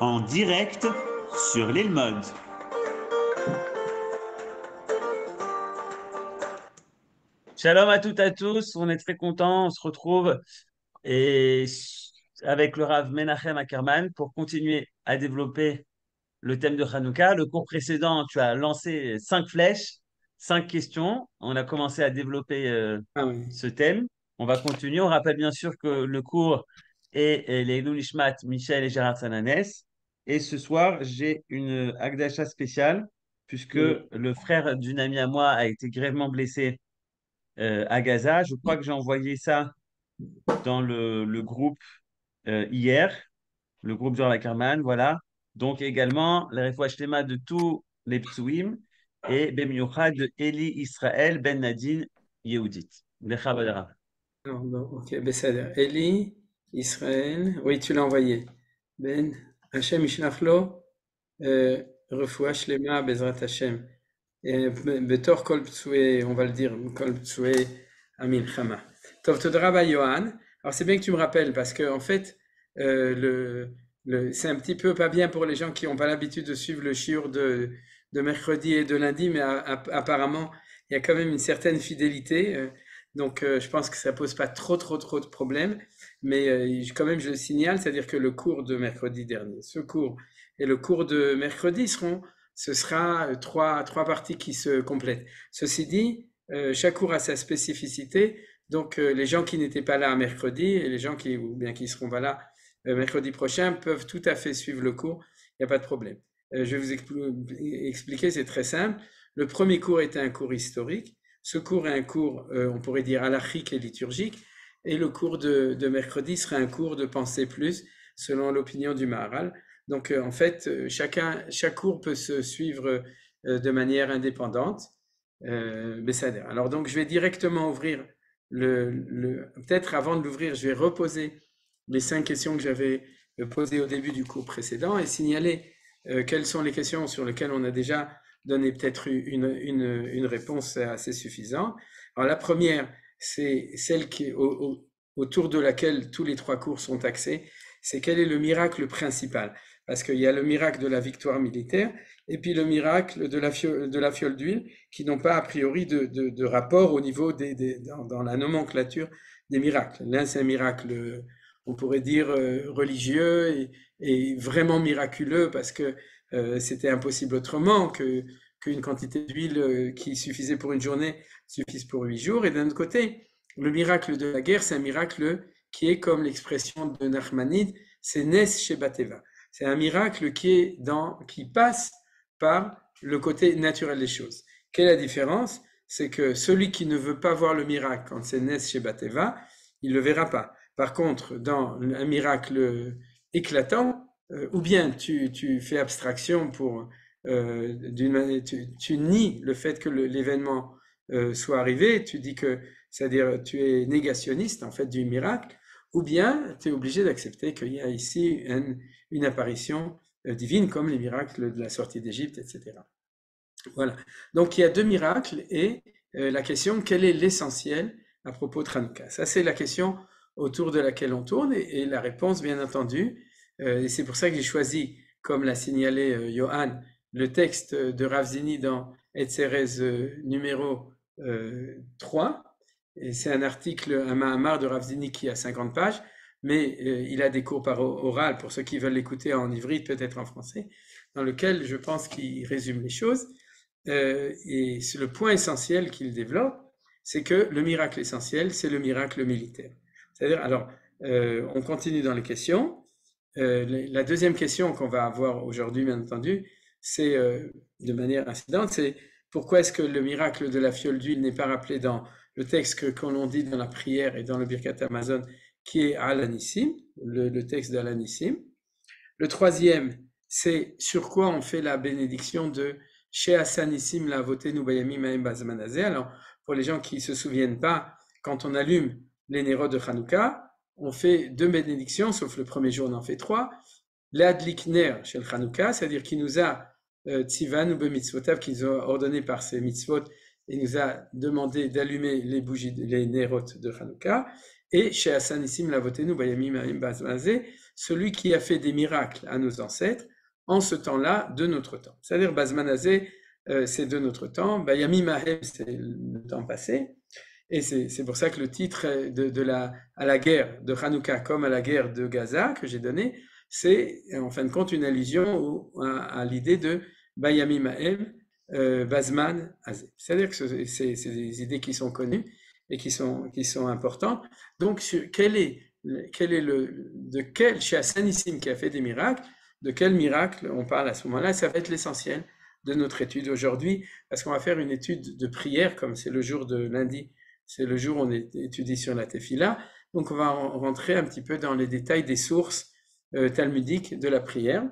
en direct sur l'île Mode. Shalom à toutes et à tous, on est très contents, on se retrouve et avec le Rav Menachem Ackerman pour continuer à développer le thème de Hanouka. Le cours précédent, tu as lancé 5 flèches, 5 questions. On a commencé à développer Ah oui. ce thème. On va continuer. On rappelle bien sûr que le cours est les Ilou Nishmat, Michel et Gérard Sananès. Et ce soir, j'ai une Agdacha spéciale puisque le frère d'une amie à moi a été grièvement blessé à Gaza. Je crois que j'ai envoyé ça dans le groupe hier, le groupe Jean Ackerman, voilà. Donc également, la refouach shlema de tous les ptouim et bemiouchad de Eli Israël Ben Nadine Yehudit. Lecha Badara. Alors, bon, ok, Besséder. Eli, Israël, oui, tu l'as envoyé. Ben, Hachem Ishnachlo, Refoua Shlema, Bezrat Hachem. Et Betor Kol Ptsoué, on va le dire, Kol Ptsoué, Amin Chama. Tov Todraba Yohan. Alors, c'est bien que tu me rappelles, parce que, en fait, c'est un petit peu pas bien pour les gens qui n'ont pas l'habitude de suivre le shiur de mercredi et de lundi, mais apparemment, il y a quand même une certaine fidélité. Donc, je pense que ça pose pas trop de problèmes, mais quand même, je le signale, c'est-à-dire que le cours de mercredi dernier, ce cours et le cours de mercredi ce sera trois parties qui se complètent. Ceci dit, chaque cours a sa spécificité, donc les gens qui n'étaient pas là mercredi et les gens qui seront pas là mercredi prochain peuvent tout à fait suivre le cours, il n'y a pas de problème. Je vais vous expliquer, c'est très simple. Le premier cours était un cours historique. Ce cours est un cours, on pourrait dire, halachique et liturgique, et le cours de mercredi sera un cours de pensée plus, selon l'opinion du Maharal. Donc, en fait, chaque cours peut se suivre de manière indépendante. Alors, donc, je vais directement ouvrir peut-être avant de l'ouvrir, je vais reposer les 5 questions que j'avais posées au début du cours précédent et signaler quelles sont les questions sur lesquelles on a déjà donner peut-être une réponse assez suffisante. Alors la première, c'est celle autour de laquelle tous les 3 cours sont axés, c'est quel est le miracle principal. Parce qu'il y a le miracle de la victoire militaire et puis le miracle de la fiole d'huile qui n'ont pas a priori de rapport au niveau dans la nomenclature des miracles. L'un c'est un miracle, on pourrait dire religieux et vraiment miraculeux parce que c'était impossible autrement qu'une quantité d'huile qui suffisait pour une journée suffise pour 8 jours. Et d'un autre côté, le miracle de la guerre, c'est un miracle qui est comme l'expression de Nachmanide, c'est Nes Shebateva. C'est un miracle qui passe par le côté naturel des choses. Quelle est la différence? C'est que celui qui ne veut pas voir le miracle quand c'est Nes Shebateva, il ne le verra pas. Par contre, dans un miracle éclatant, ou bien tu fais abstraction tu nies le fait que l'événement soit arrivé, tu dis que, c'est-à-dire tu es négationniste en fait du miracle, ou bien tu es obligé d'accepter qu'il y a ici une apparition divine comme les miracles de la sortie d'Égypte, etc. Voilà. Donc il y a 2 miracles et la question, quel est l'essentiel à propos de Hanouka? Ça c'est la question autour de laquelle on tourne et la réponse bien entendu, et c'est pour ça que j'ai choisi, comme l'a signalé Johan, le texte de Rav Zini dans Etzerez numéro 3. Et c'est un article, un Mahamar de Rav Zini qui a 50 pages, mais il a des cours par oral pour ceux qui veulent l'écouter en ivrite, peut-être en français, dans lequel je pense qu'il résume les choses. Et c'est le point essentiel qu'il développe, c'est que le miracle essentiel, c'est le miracle militaire. C'est-à-dire, alors, on continue dans les questions. La deuxième question qu'on va avoir aujourd'hui, bien entendu, c'est de manière incidente, c'est pourquoi est-ce que le miracle de la fiole d'huile n'est pas rappelé dans le texte qu'on dit dans la prière et dans le Birkat Hamazon, qui est Al-Anissim, le texte d'Al-Anissim. Le troisième, c'est sur quoi on fait la bénédiction de Chez Hassanissim la voté Noubayami Maem Bazmanazé. Alors, pour les gens qui ne se souviennent pas, quand on allume les nérodes de Hanouka, on fait 2 bénédictions, sauf le premier jour on en fait 3. L'Adlikner chez le Hanouka, c'est-à-dire qu'il nous a Tzivan ou Bemitzvotav, qui nous a ordonné par ses mitzvot, et nous a demandé d'allumer les bougies, les nérodes de Hanouka. Et chez Hassanissim Lavotenu Bayamim Haim Bazmanazé, celui qui a fait des miracles à nos ancêtres en ce temps-là de notre temps. C'est-à-dire Bazmanazé, c'est de notre temps, Bayamim Haim, c'est le temps passé. Et c'est pour ça que le titre à la guerre de Hanouka comme à la guerre de Gaza que j'ai donné, c'est en fin de compte une allusion à l'idée de Bayamim Haem, Bazman Azé. C'est-à-dire que c'est des idées qui sont connues et qui sont importantes. Donc, chez Hassanissim qui a fait des miracles, de quel miracle on parle à ce moment-là? Ça va être l'essentiel de notre étude aujourd'hui, parce qu'on va faire une étude de prière, comme c'est le jour de lundi, c'est le jour où on étudie sur la Tefila. Donc, on va rentrer un petit peu dans les détails des sources talmudiques de la prière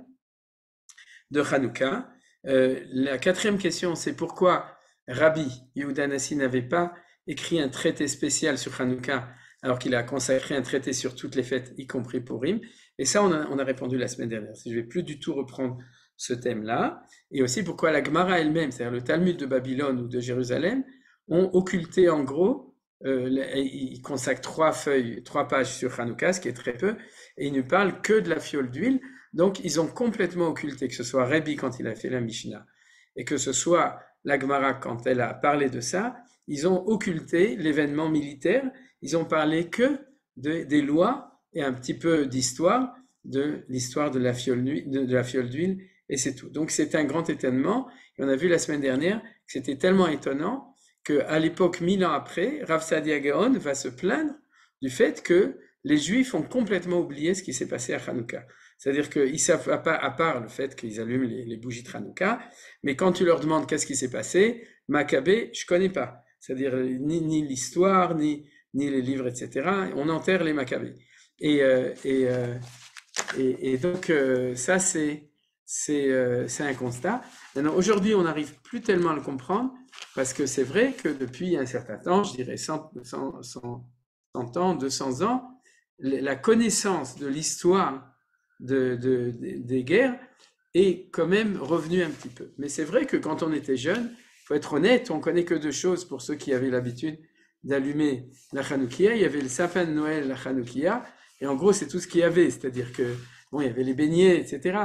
de Hanouka. La quatrième question, c'est pourquoi Rabbi Yehuda Nassi n'avait pas écrit un traité spécial sur Hanouka, alors qu'il a consacré un traité sur toutes les fêtes, y compris Purim. Et ça, on a répondu la semaine dernière. Je ne vais plus du tout reprendre ce thème-là. Et aussi pourquoi la Gemara elle-même, c'est-à-dire le Talmud de Babylone ou de Jérusalem, ont occulté en gros, ils consacrent 3 pages sur Hanouka, ce qui est très peu, et ils ne parlent que de la fiole d'huile. Donc ils ont complètement occulté, que ce soit Rabbi quand il a fait la Mishnah, et que ce soit la Gemara quand elle a parlé de ça, ils ont occulté l'événement militaire, ils ont parlé que des lois et un petit peu d'histoire, de l'histoire de la fiole d'huile, et c'est tout. Donc c'est un grand étonnement, et on a vu la semaine dernière que c'était tellement étonnant qu'à l'époque, 1000 ans après, Rav Saadia Gaon va se plaindre du fait que les Juifs ont complètement oublié ce qui s'est passé à Hanouka. C'est-à-dire qu'ils savent, à part le fait qu'ils allument les bougies de Hanouka, mais quand tu leur demandes qu'est-ce qui s'est passé, Maccabée, je connais pas. C'est-à-dire ni l'histoire, ni les livres, etc. On enterre les Maccabées. Et donc, ça, c'est un constat. Maintenant, aujourd'hui, on n'arrive plus tellement à le comprendre, parce que c'est vrai que depuis un certain temps, je dirais 100 ans, 200 ans, la connaissance de l'histoire des guerres est quand même revenue un petit peu. Mais c'est vrai que quand on était jeune, il faut être honnête, on connaît que 2 choses pour ceux qui avaient l'habitude d'allumer la Hanoukia. Il y avait le sapin de Noël, la Hanoukia, et en gros, c'est tout ce qu'il y avait. C'est-à-dire que, bon, il y avait les beignets, etc.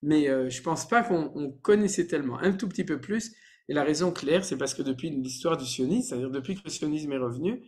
Mais je pense pas qu'on connaissait tellement. Un tout petit peu plus. Et la raison claire, c'est parce que depuis l'histoire du sionisme, c'est-à-dire depuis que le sionisme est revenu,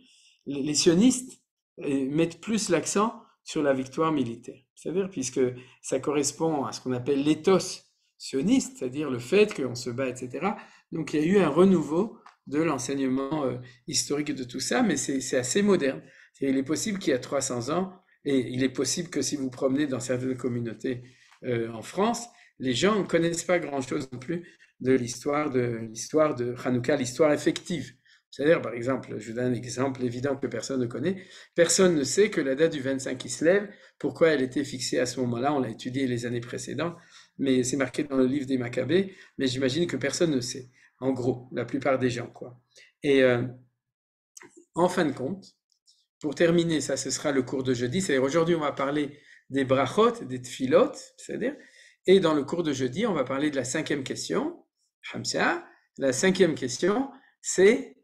les sionistes mettent plus l'accent sur la victoire militaire. C'est-à-dire, puisque ça correspond à ce qu'on appelle l'éthos sioniste, c'est-à-dire le fait qu'on se bat, etc. Donc il y a eu un renouveau de l'enseignement historique de tout ça, mais c'est assez moderne. Il est possible qu'il y a 300 ans, et il est possible que si vous promenez dans certaines communautés en France, les gens ne connaissent pas grand-chose non plus de l'histoire de Hanouka, l'histoire effective. C'est-à-dire, par exemple, je vous donne un exemple évident que personne ne connaît. Personne ne sait que la date du 25 Kislev, pourquoi elle était fixée à ce moment-là, on l'a étudié les années précédentes, mais c'est marqué dans le livre des Maccabées, mais j'imagine que personne ne sait. En gros, la plupart des gens, quoi. Et en fin de compte, pour terminer, ça, ce sera le cours de jeudi. C'est-à-dire, aujourd'hui, on va parler des brachot, des tfilot, c'est-à-dire, et dans le cours de jeudi, on va parler de la 5e question, Hamza. La 5e question, c'est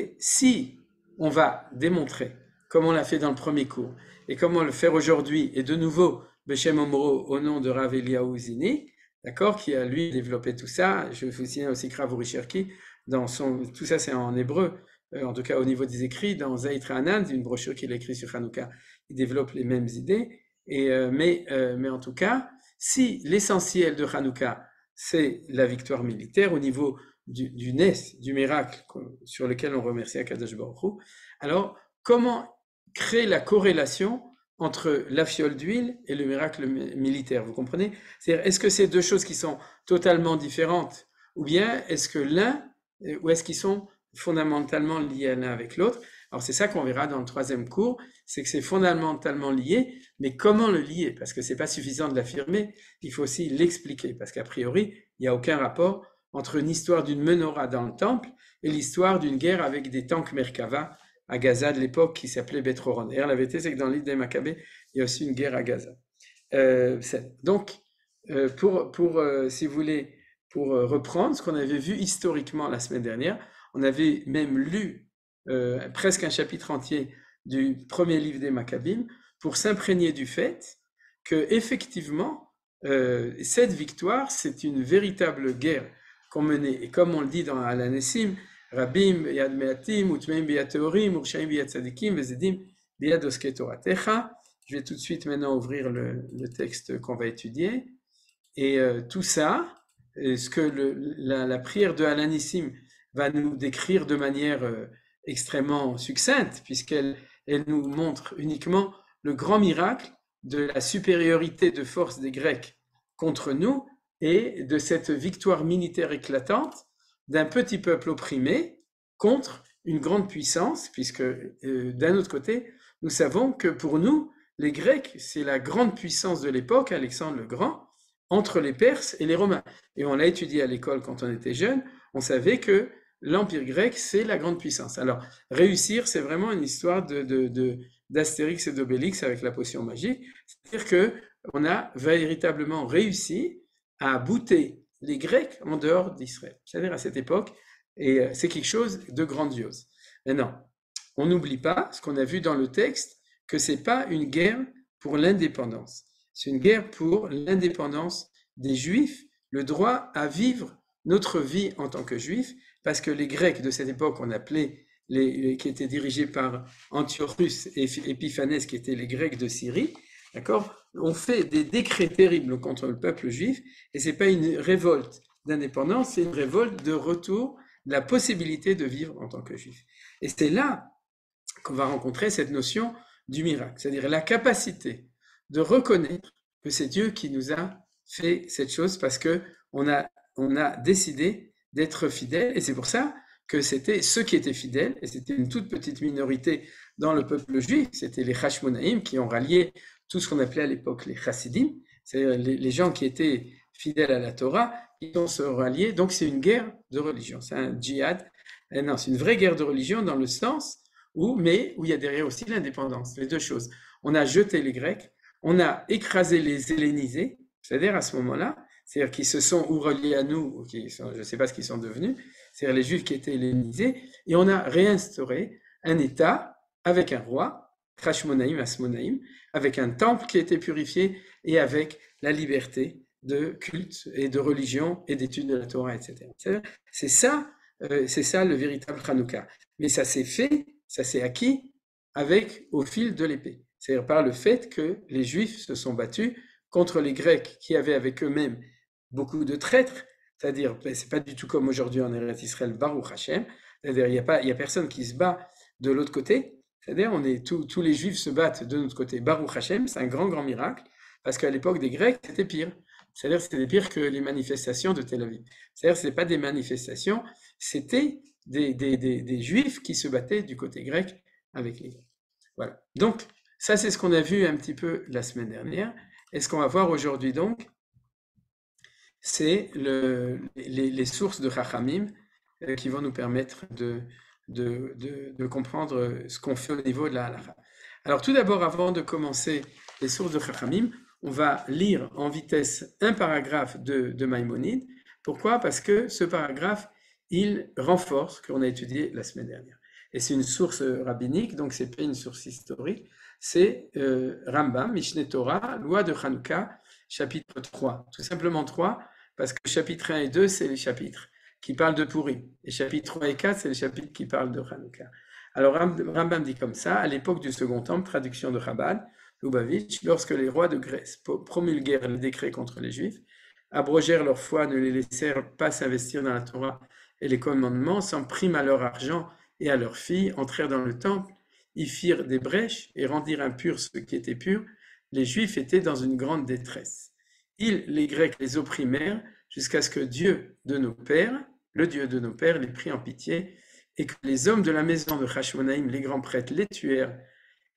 si on va démontrer, comme on l'a fait dans le premier cours, et comme on le fait aujourd'hui, et de nouveau, Beshem Omro, au nom de Rav Eliyahu Zini, d'accord, qui a lui développé tout ça. Je vous signale aussi que Rav Uri Cherki, tout ça c'est en hébreu, en tout cas au niveau des écrits, dans Zaitra Anand, une brochure qu'il a écrite sur Hanouka, il développe les mêmes idées, mais en tout cas, si l'essentiel de Hanouka, c'est la victoire militaire au niveau du Nes, du miracle sur lequel on remercie Akadosh Baruch Hu, alors comment créer la corrélation entre la fiole d'huile et le miracle militaire, vous comprenez? C'est-à-dire, est-ce que c'est 2 choses qui sont totalement différentes, ou bien est-ce qu'ils sont fondamentalement liés l'un avec l'autre? Alors c'est ça qu'on verra dans le 3e cours, c'est que c'est fondamentalement lié, mais comment le lier? Parce que c'est pas suffisant de l'affirmer, il faut aussi l'expliquer, parce qu'a priori, il n'y a aucun rapport entre une histoire d'une menorah dans le temple et l'histoire d'une guerre avec des tanks Merkava à Gaza de l'époque qui s'appelait Bet Horon. Et la vérité, c'est que dans l'île des Maccabées, il y a aussi une guerre à Gaza. Donc, si vous voulez, pour reprendre ce qu'on avait vu historiquement la semaine dernière, on avait même lu presque un chapitre entier du premier livre des Maccabim pour s'imprégner du fait que effectivement cette victoire, c'est une véritable guerre qu'on menait. Et comme on le dit dans Al-Anessim, Rabim biyad me'atim, utmeim biyad teorim, urshaim biyad tzadikim, vezedim biyad oskei toratecha. Je vais tout de suite maintenant ouvrir le texte qu'on va étudier. Et tout ça, ce que la prière de Al-Anissim va nous décrire de manière extrêmement succincte, puisqu'elle nous montre uniquement le grand miracle de la supériorité de force des Grecs contre nous et de cette victoire militaire éclatante d'un petit peuple opprimé contre une grande puissance, puisque d'un autre côté, nous savons que pour nous, les Grecs, c'est la grande puissance de l'époque, Alexandre le Grand, entre les Perses et les Romains. Et on l'a étudié à l'école quand on était jeune, on savait que l'Empire grec, c'est la grande puissance. Alors, réussir, c'est vraiment une histoire d'Astérix et d'Obélix avec la potion magique. C'est-à-dire qu'on a véritablement réussi à bouter les Grecs en dehors d'Israël. C'est-à-dire à cette époque, et c'est quelque chose de grandiose. Maintenant, on n'oublie pas ce qu'on a vu dans le texte, que ce n'est pas une guerre pour l'indépendance. C'est une guerre pour l'indépendance des Juifs, le droit à vivre notre vie en tant que Juifs, parce que les Grecs de cette époque, on appelait qui étaient dirigés par Antiochus et Épiphanès, qui étaient les Grecs de Syrie, d'accord, ont fait des décrets terribles contre le peuple juif, et c'est pas une révolte d'indépendance, c'est une révolte de retour de la possibilité de vivre en tant que Juif. Et c'est là qu'on va rencontrer cette notion du miracle, c'est-à-dire la capacité de reconnaître que c'est Dieu qui nous a fait cette chose parce que on a décidé d'être fidèles, et c'est pour ça que c'était ceux qui étaient fidèles, et c'était une toute petite minorité dans le peuple juif, c'était les Hashmonaïm qui ont rallié tout ce qu'on appelait à l'époque les Chassidim, c'est-à-dire les gens qui étaient fidèles à la Torah, qui ont se ralliés, donc c'est une guerre de religion, c'est un djihad, non, c'est une vraie guerre de religion dans le sens où il y a derrière aussi l'indépendance, les deux choses. On a jeté les Grecs, on a écrasé les hellénisés, c'est-à-dire à ce moment-là, c'est-à-dire qu'ils se sont ou reliés à nous, ou je ne sais pas ce qu'ils sont devenus, c'est-à-dire les Juifs qui étaient hellénisés, et on a réinstauré un État avec un roi, Hashmonaïm, Asmonaïm, avec un temple qui a été purifié, et avec la liberté de culte et de religion et d'études de la Torah, etc. C'est ça le véritable Hanouka. Mais ça s'est fait, ça s'est acquis au fil de l'épée. C'est-à-dire par le fait que les Juifs se sont battus contre les Grecs qui avaient avec eux-mêmes beaucoup de traîtres, c'est-à-dire, c'est pas du tout comme aujourd'hui en Eretz Israël, Baruch Hashem, c'est-à-dire il y a personne qui se bat de l'autre côté, c'est-à-dire tous les Juifs se battent de notre côté, Baruch Hashem, c'est un grand miracle, parce qu'à l'époque des Grecs, c'était pire, c'est-à-dire c'était pire que les manifestations de Tel Aviv, c'est-à-dire c'était pas des manifestations, c'était des Juifs qui se battaient du côté grec avec les Grecs. Voilà, donc ça c'est ce qu'on a vu un petit peu la semaine dernière, et ce qu'on va voir aujourd'hui donc, c'est les sources de Chachamim qui vont nous permettre de comprendre ce qu'on fait au niveau de la halakha. Alors tout d'abord, avant de commencer les sources de Chachamim, on va lire en vitesse un paragraphe de Maïmonide. Pourquoi? Parce que ce paragraphe, il renforce ce qu'on a étudié la semaine dernière. Et c'est une source rabbinique, donc c'est pas une source historique, c'est Rambam, Mishneh Torah, loi de Hanouka, chapitre 3. Tout simplement 3, parce que chapitre 1 et 2, c'est les chapitres qui parlent de Purim. Et chapitre 3 et 4, c'est les chapitres qui parlent de Hanouka. Alors Rambam dit comme ça, à l'époque du Second Temple, traduction de Chabad, Lubavitch, lorsque les rois de Grèce promulguèrent les décrets contre les Juifs, abrogèrent leur foi, ne les laissèrent pas s'investir dans la Torah et les commandements, s'en priment à leur argent et à leurs filles, entrèrent dans le temple, y firent des brèches et rendirent impurs ceux qui étaient purs, les Juifs étaient dans une grande détresse. Les Grecs les opprimèrent jusqu'à ce que Dieu de nos pères, le Dieu de nos pères, les prit en pitié, et que les hommes de la maison de Hashmonaïm, les grands prêtres, les tuèrent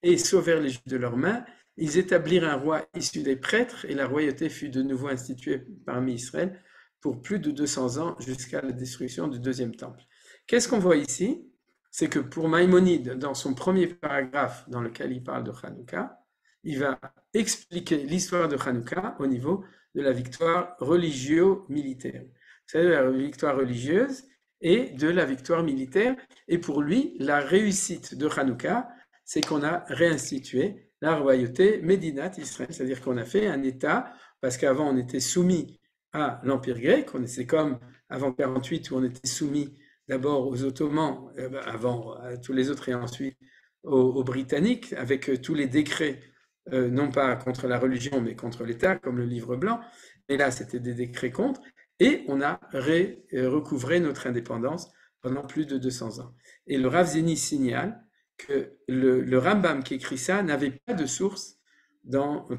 et sauvèrent les Juifs de leurs mains. Ils établirent un roi issu des prêtres, et la royauté fut de nouveau instituée parmi Israël pour plus de 200 ans jusqu'à la destruction du deuxième temple. Qu'est-ce qu'on voit ici? C'est que pour Maïmonide, dans son premier paragraphe dans lequel il parle de Hanouka, il va expliquer l'histoire de Hanouka au niveau de la victoire religio-militaire. C'est-à-dire la victoire religieuse et de la victoire militaire. Et pour lui, la réussite de Hanouka, c'est qu'on a réinstitué la royauté Médinat Israël, c'est-à-dire qu'on a fait un État, parce qu'avant on était soumis à l'Empire grec, c'est comme avant 48 où on était soumis d'abord aux Ottomans, avant à tous les autres et ensuite aux Britanniques, avec tous les décrets, non pas contre la religion mais contre l'État, comme le Livre blanc, mais là c'était des décrets contre, et on a recouvré notre indépendance pendant plus de 200 ans. Et le Rav Zini signale que le Rambam qui écrit ça n'avait pas de source,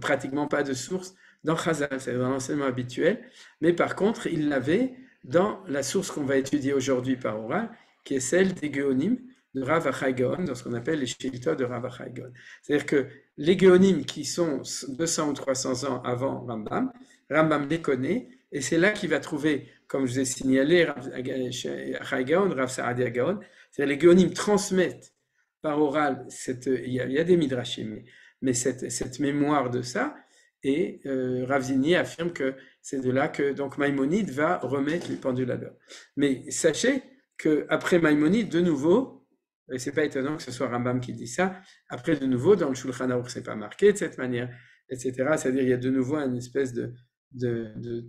pratiquement pas de source dans Chazal, c'est-à-dire dans l'enseignement habituel, mais par contre, il l'avait dans la source qu'on va étudier aujourd'hui par oral, qui est celle des Géonim de Rav Achai Gaon, dans ce qu'on appelle les Shilta de Rav Achai Gaon. C'est-à-dire que les Géonim qui sont 200 ou 300 ans avant Rambam, Rambam les connaît, et c'est là qu'il va trouver, comme je vous ai signalé, Rav Achai Gaon, Rav Saadia Gaon, c'est-à-dire les Géonim transmettent par oral, il y a des midrashim, mais cette mémoire de ça, et Rav Zini affirme que c'est de là que donc Maïmonide va remettre les pendules à l'heure. Mais sachez qu'après Maïmonide, de nouveau, et c'est pas étonnant que ce soit Rambam qui dit ça, après de nouveau, dans le Shulchan Aruch, c'est pas marqué de cette manière, etc. C'est-à-dire il y a de nouveau une espèce de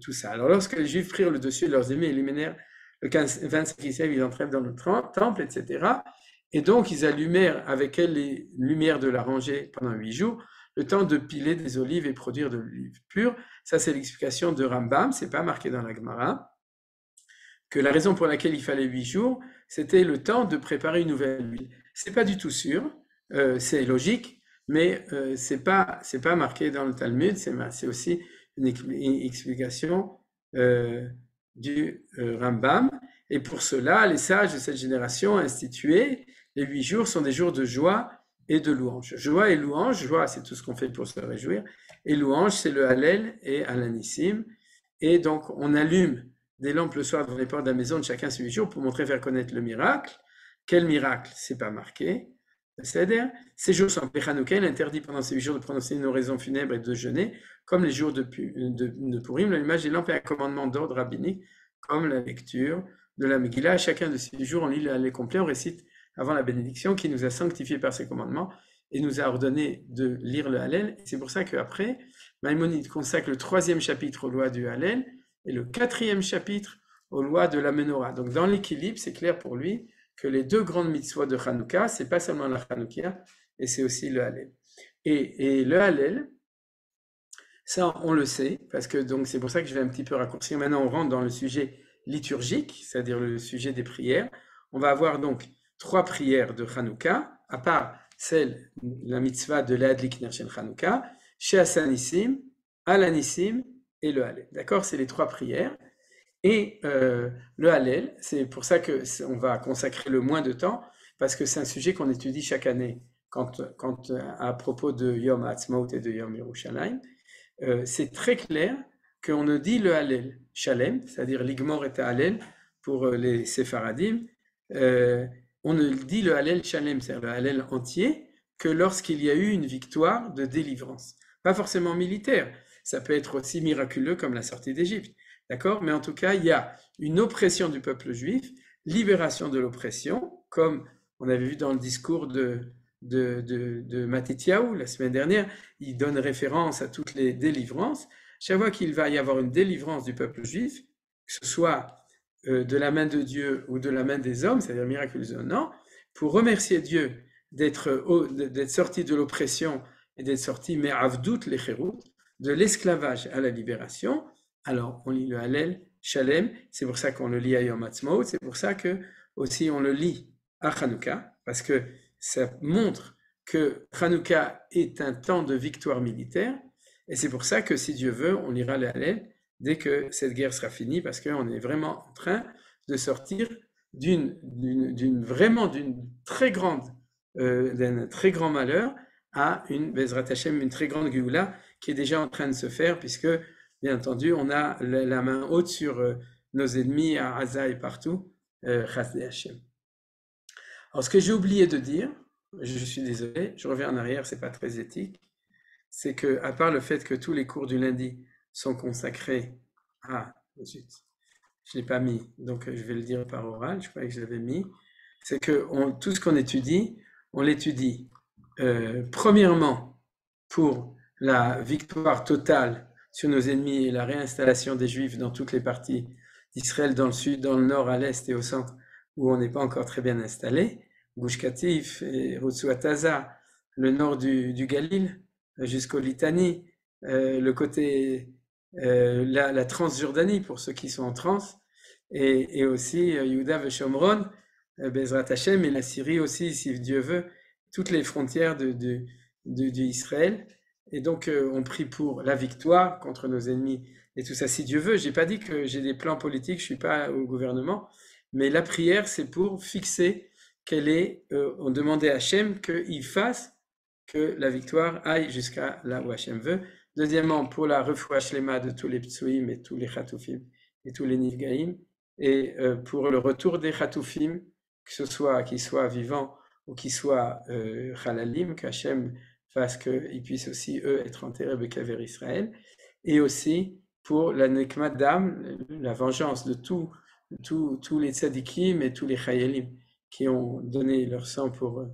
tout ça. Alors lorsque les Juifs prirent le dessus de leurs ennemis éliminaires, le 25e siècle, ils entrèrent dans le temple, etc. Et donc ils allumèrent avec elles les lumières de la rangée pendant 8 jours, le temps de piler des olives et produire de l'olive pure. Ça, c'est l'explication de Rambam, c'est pas marqué dans la Gemara, que la raison pour laquelle il fallait 8 jours, c'était le temps de préparer une nouvelle huile. C'est pas du tout sûr, c'est logique, mais c'est pas marqué dans le Talmud, c'est aussi une explication du Rambam. Et pour cela, les sages de cette génération institués, les 8 jours sont des jours de joie et de louange. Joie et louange, joie c'est tout ce qu'on fait pour se réjouir, et louange c'est le Hallel et Alanissim. Et donc on allume des lampes le soir devant les portes de la maison de chacun ces 8 jours pour montrer, faire connaître le miracle. Quel miracle? C'est pas marqué. C'est-à-dire, ces jours sont appelés Hanouka, il interdit pendant ces 8 jours de prononcer une oraison funèbre et de jeûner, comme les jours de Purim. L'allumage des lampes est un commandement d'ordre rabbinique, comme la lecture de la Megillah. À chacun de ces jours, on lit le Hallel complet, on récite avant la bénédiction, qui nous a sanctifiés par ses commandements et nous a ordonné de lire le Hallel. C'est pour ça qu'après, Maïmonide consacre le 3e chapitre aux lois du Hallel et le 4e chapitre aux lois de la Menorah. Donc dans l'équilibre, c'est clair pour lui que les 2 grandes mitzvot de Hanouka, c'est pas seulement la Hanoukia, et c'est aussi le Hallel. Et le Hallel, ça on le sait, parce que donc c'est pour ça que je vais un petit peu raccourcir. Maintenant on rentre dans le sujet liturgique, c'est-à-dire le sujet des prières. On va avoir donc 3 prières de Hanouka, à part la mitzvah de l'Adlik Ner Shel Hanouka, She'asanissim, Alanissim et le Hallel. D'accord? C'est les 3 prières. Et le Hallel, c'est pour ça qu'on va consacrer le moins de temps, parce que c'est un sujet qu'on étudie chaque année à propos de Yom Ha'atzmaut et de Yom Yerushalayim. C'est très clair qu'on ne dit le Hallel Shalem, c'est-à-dire l'Igmor et Hallel pour les Séfaradim, on ne dit le Hallel Shalem, c'est-à-dire le Hallel entier, que lorsqu'il y a eu une victoire de délivrance. Pas forcément militaire, ça peut être aussi miraculeux comme la sortie d'Égypte. D'accord? Mais en tout cas, il y a une oppression du peuple juif, libération de l'oppression, comme on avait vu dans le discours de Matityahu la semaine dernière, il donne référence à toutes les délivrances. Chaque fois qu'il va y avoir une délivrance du peuple juif, que ce soit de la main de Dieu ou de la main des hommes, c'est-à-dire miraculeusement, non, pour remercier Dieu d'être sorti de l'oppression et d'être sorti, mais avdout les chérout, de l'esclavage à la libération. Alors, on lit le Hallel Shalem, c'est pour ça qu'on le lit à Yom Ha'atzmaut, c'est pour ça que aussi on le lit à Hanouka, parce que ça montre que Hanouka est un temps de victoire militaire, et c'est pour ça que si Dieu veut, on lira le Hallel dès que cette guerre sera finie, parce qu'on est vraiment en train de sortir d'un très grand malheur à une Bezrat Hashem, une très grande Géoula qui est déjà en train de se faire, puisque bien entendu, on a la main haute sur nos ennemis à Gaza et partout, Chasdei Hashem. Alors, ce que j'ai oublié de dire, je suis désolé, je reviens en arrière, c'est pas très éthique, c'est que, à part le fait que tous les cours du lundi sont consacrés à, zut, je l'ai pas mis, donc je vais le dire par oral, je croyais que je l'avais mis, c'est que tout ce qu'on étudie, on l'étudie premièrement, pour la victoire totale sur nos ennemis et la réinstallation des Juifs dans toutes les parties d'Israël, dans le sud, dans le nord, à l'est et au centre, où on n'est pas encore très bien installé, Gush Katif et Rotsuat Aza, le nord du Galil, jusqu'au Litanie, le côté, la Transjordanie pour ceux qui sont en trans, et aussi Yehuda et Shomron, Bezrat Hashem, et la Syrie aussi, si Dieu veut, toutes les frontières d'Israël. Et donc, on prie pour la victoire contre nos ennemis et tout ça, si Dieu veut. J'ai pas dit que j'ai des plans politiques, je suis pas au gouvernement, mais la prière, c'est pour fixer on demandait à Hachem qu'il fasse que la victoire aille jusqu'à là où Hachem veut. Deuxièmement, pour la refoua shlema de tous les ptsuim et tous les chatoufim et tous les nifgaïm, et pour le retour des chatoufim, que ce soit qu'ils soient vivants ou qu'ils soient halalim, qu'Hachem fasse qu'ils puissent aussi, eux, être enterrés Bekaver Israël, et aussi pour la nekmat d'âme, la vengeance de tous les tzadikim et tous les chayalim qui ont donné leur sang pour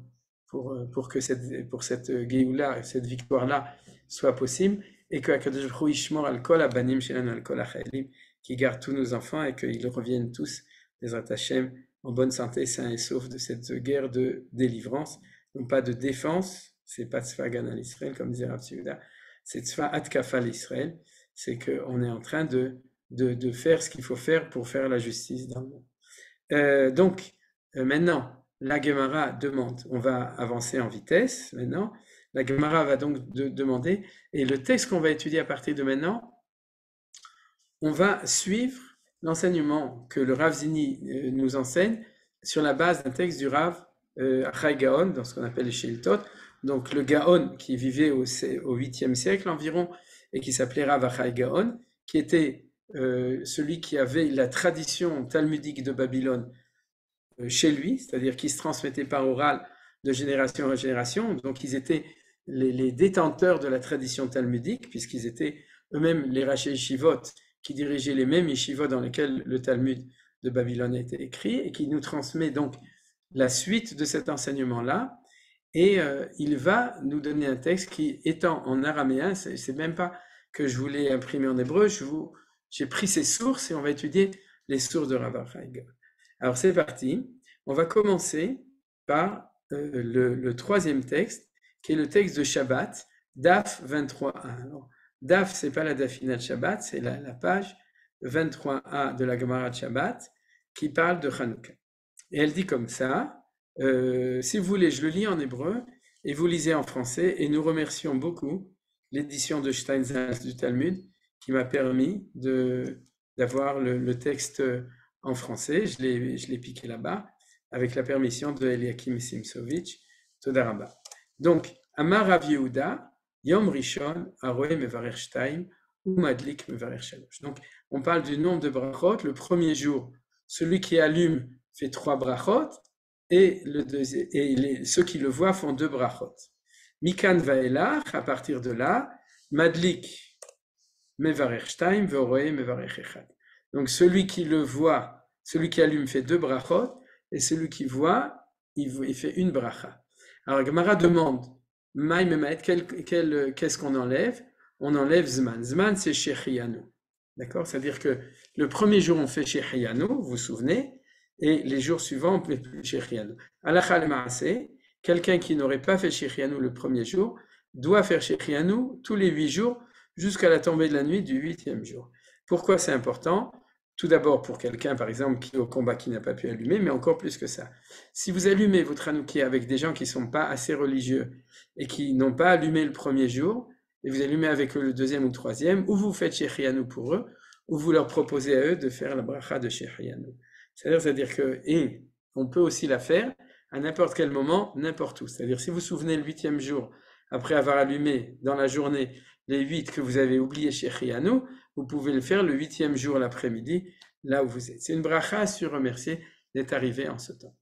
que cette Géoula, cette victoire-là soit possible, et que HaKadosh Baruch Hu yishmor al kol abanim shelanu al kol hachayalim, qui garde tous nos enfants et qu'ils reviennent tous, Bezrat Hashem, en bonne santé, sains et saufs de cette guerre de délivrance, non pas de défense, c'est pas tzva Gan al Israël, comme disait Rav Yehuda, c'est tzva atkafa l'Israël, c'est qu'on est en train de faire ce qu'il faut faire pour faire la justice dans le monde. Donc, maintenant, la Gemara demande, on va avancer en vitesse maintenant, la Gemara va donc demander, et le texte qu'on va étudier à partir de maintenant, on va suivre l'enseignement que le Rav Zini nous enseigne sur la base d'un texte du Rav Achai Gaon, dans ce qu'on appelle les Shiltot, donc le Gaon qui vivait au 8e siècle environ, et qui s'appelait Rav Achai Gaon, qui était celui qui avait la tradition talmudique de Babylone chez lui, c'est-à-dire qui se transmettait par oral de génération en génération, donc ils étaient les détenteurs de la tradition talmudique, puisqu'ils étaient eux-mêmes les Raché Yeshivot, qui dirigeaient les mêmes yeshivot dans lesquels le Talmud de Babylone a été écrit, et qui nous transmet donc la suite de cet enseignement-là, et il va nous donner un texte qui, étant en araméen, c'est même pas que je voulais imprimer en hébreu, j'ai pris ces sources et on va étudier les sources de Rav Achai Gaon. Alors c'est parti, on va commencer par le troisième texte, qui est le texte de Shabbat, Daf 23a. Alors, Daf, c'est pas la Dafina de Shabbat, c'est la page 23a de la Gemara de Shabbat, qui parle de Hanouka. Et elle dit comme ça, si vous voulez, je le lis en hébreu, et vous lisez en français, et nous remercions beaucoup l'édition de Steinsaltz du Talmud, qui m'a permis d'avoir le texte en français, je l'ai piqué là-bas, avec la permission de Eliakim Simsovitch, Todaraba. Donc, Amar Rav Yehuda, Yom Rishon, Aroé Mevarer Shtaim, ou Madlik Mevarer Shalosh. Donc, on parle du nombre de brachot. Le premier jour, celui qui allume fait 3 brachot, et ceux qui le voient font 2 brachot. Mikan Vaelach, à partir de là, Madlik Mevarer Shtaim, Veroé Mevarer Echad. Donc, celui qui le voit, celui qui allume fait 2 brachot, et celui qui voit, il fait 1 bracha. Alors, Gemara demande, qu'est-ce qu'on enlève? On enlève Zman. Zman, c'est Shechianu. D'accord? C'est-à-dire que le premier jour, on fait Shechianu, vous vous souvenez, et les jours suivants, on ne fait plus Shechianu. Halakha le-Maaseh, quelqu'un qui n'aurait pas fait Shechianu le premier jour, doit faire Shechianu tous les 8 jours, jusqu'à la tombée de la nuit du 8e jour. Pourquoi c'est important? Tout d'abord pour quelqu'un, par exemple, qui est au combat, qui n'a pas pu allumer, mais encore plus que ça. Si vous allumez votre Hanoukia avec des gens qui ne sont pas assez religieux et qui n'ont pas allumé le premier jour, et vous allumez avec eux le deuxième ou le troisième, ou vous faites Shechianu pour eux, ou vous leur proposez à eux de faire la bracha de Shechianu. C'est-à-dire que, et on peut aussi la faire à n'importe quel moment, n'importe où. C'est-à-dire, si vous vous souvenez le 8e jour, après avoir allumé dans la journée les 8 que vous avez oublié Shechianu, vous pouvez le faire le 8e jour l'après-midi, là où vous êtes. C'est une bracha à se remercier d'être arrivé en ce temps.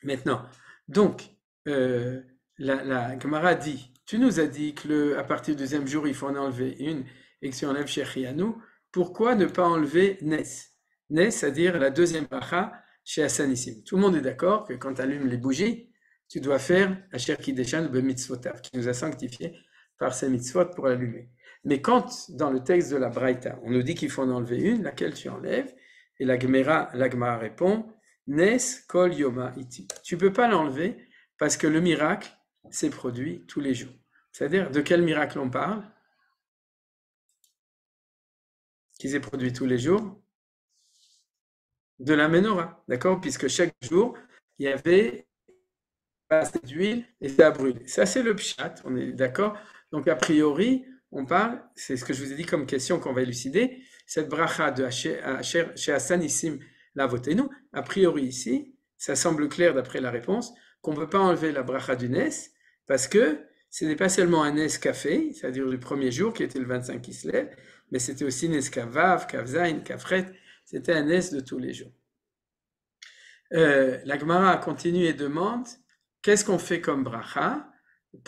Maintenant, donc, la Gemara dit, tu nous as dit qu'à partir du 2e jour, il faut en enlever une, et que si on enlève Shechianu, pourquoi ne pas enlever Nes? Nes, c'est-à-dire la 2e bracha chez Hassanissim. Tout le monde est d'accord que quand tu allumes les bougies, tu dois faire Asher Kideshan B'mitzvotav, qui nous a sanctifiés par ses mitzvot pour l'allumer. Mais quand, dans le texte de la Braïta, on nous dit qu'il faut en enlever une, laquelle tu enlèves, et la Gemara répond, Nes Kol Yoma Iti. Tu peux pas l'enlever parce que le miracle s'est produit tous les jours. C'est-à-dire, de quel miracle on parle? Qui s'est produit tous les jours? De la menorah, d'accord? Puisque chaque jour, il y avait assez d'huile et ça a brûlé. Ça, c'est le pshat, on est d'accord? Donc, a priori, on parle, c'est ce que je vous ai dit comme question qu'on va élucider, cette bracha de chez Hassanissim la votez-nous. A priori, ici, ça semble clair d'après la réponse, qu'on ne peut pas enlever la bracha du Nes, parce que ce n'est pas seulement un Nes café, c'est-à-dire du premier jour, qui était le 25 qui se lève, mais c'était aussi Nes Kavav, Kavzain, Kafret, c'était un Nes de tous les jours. La Gemara continue et demande, qu'est-ce qu'on fait comme bracha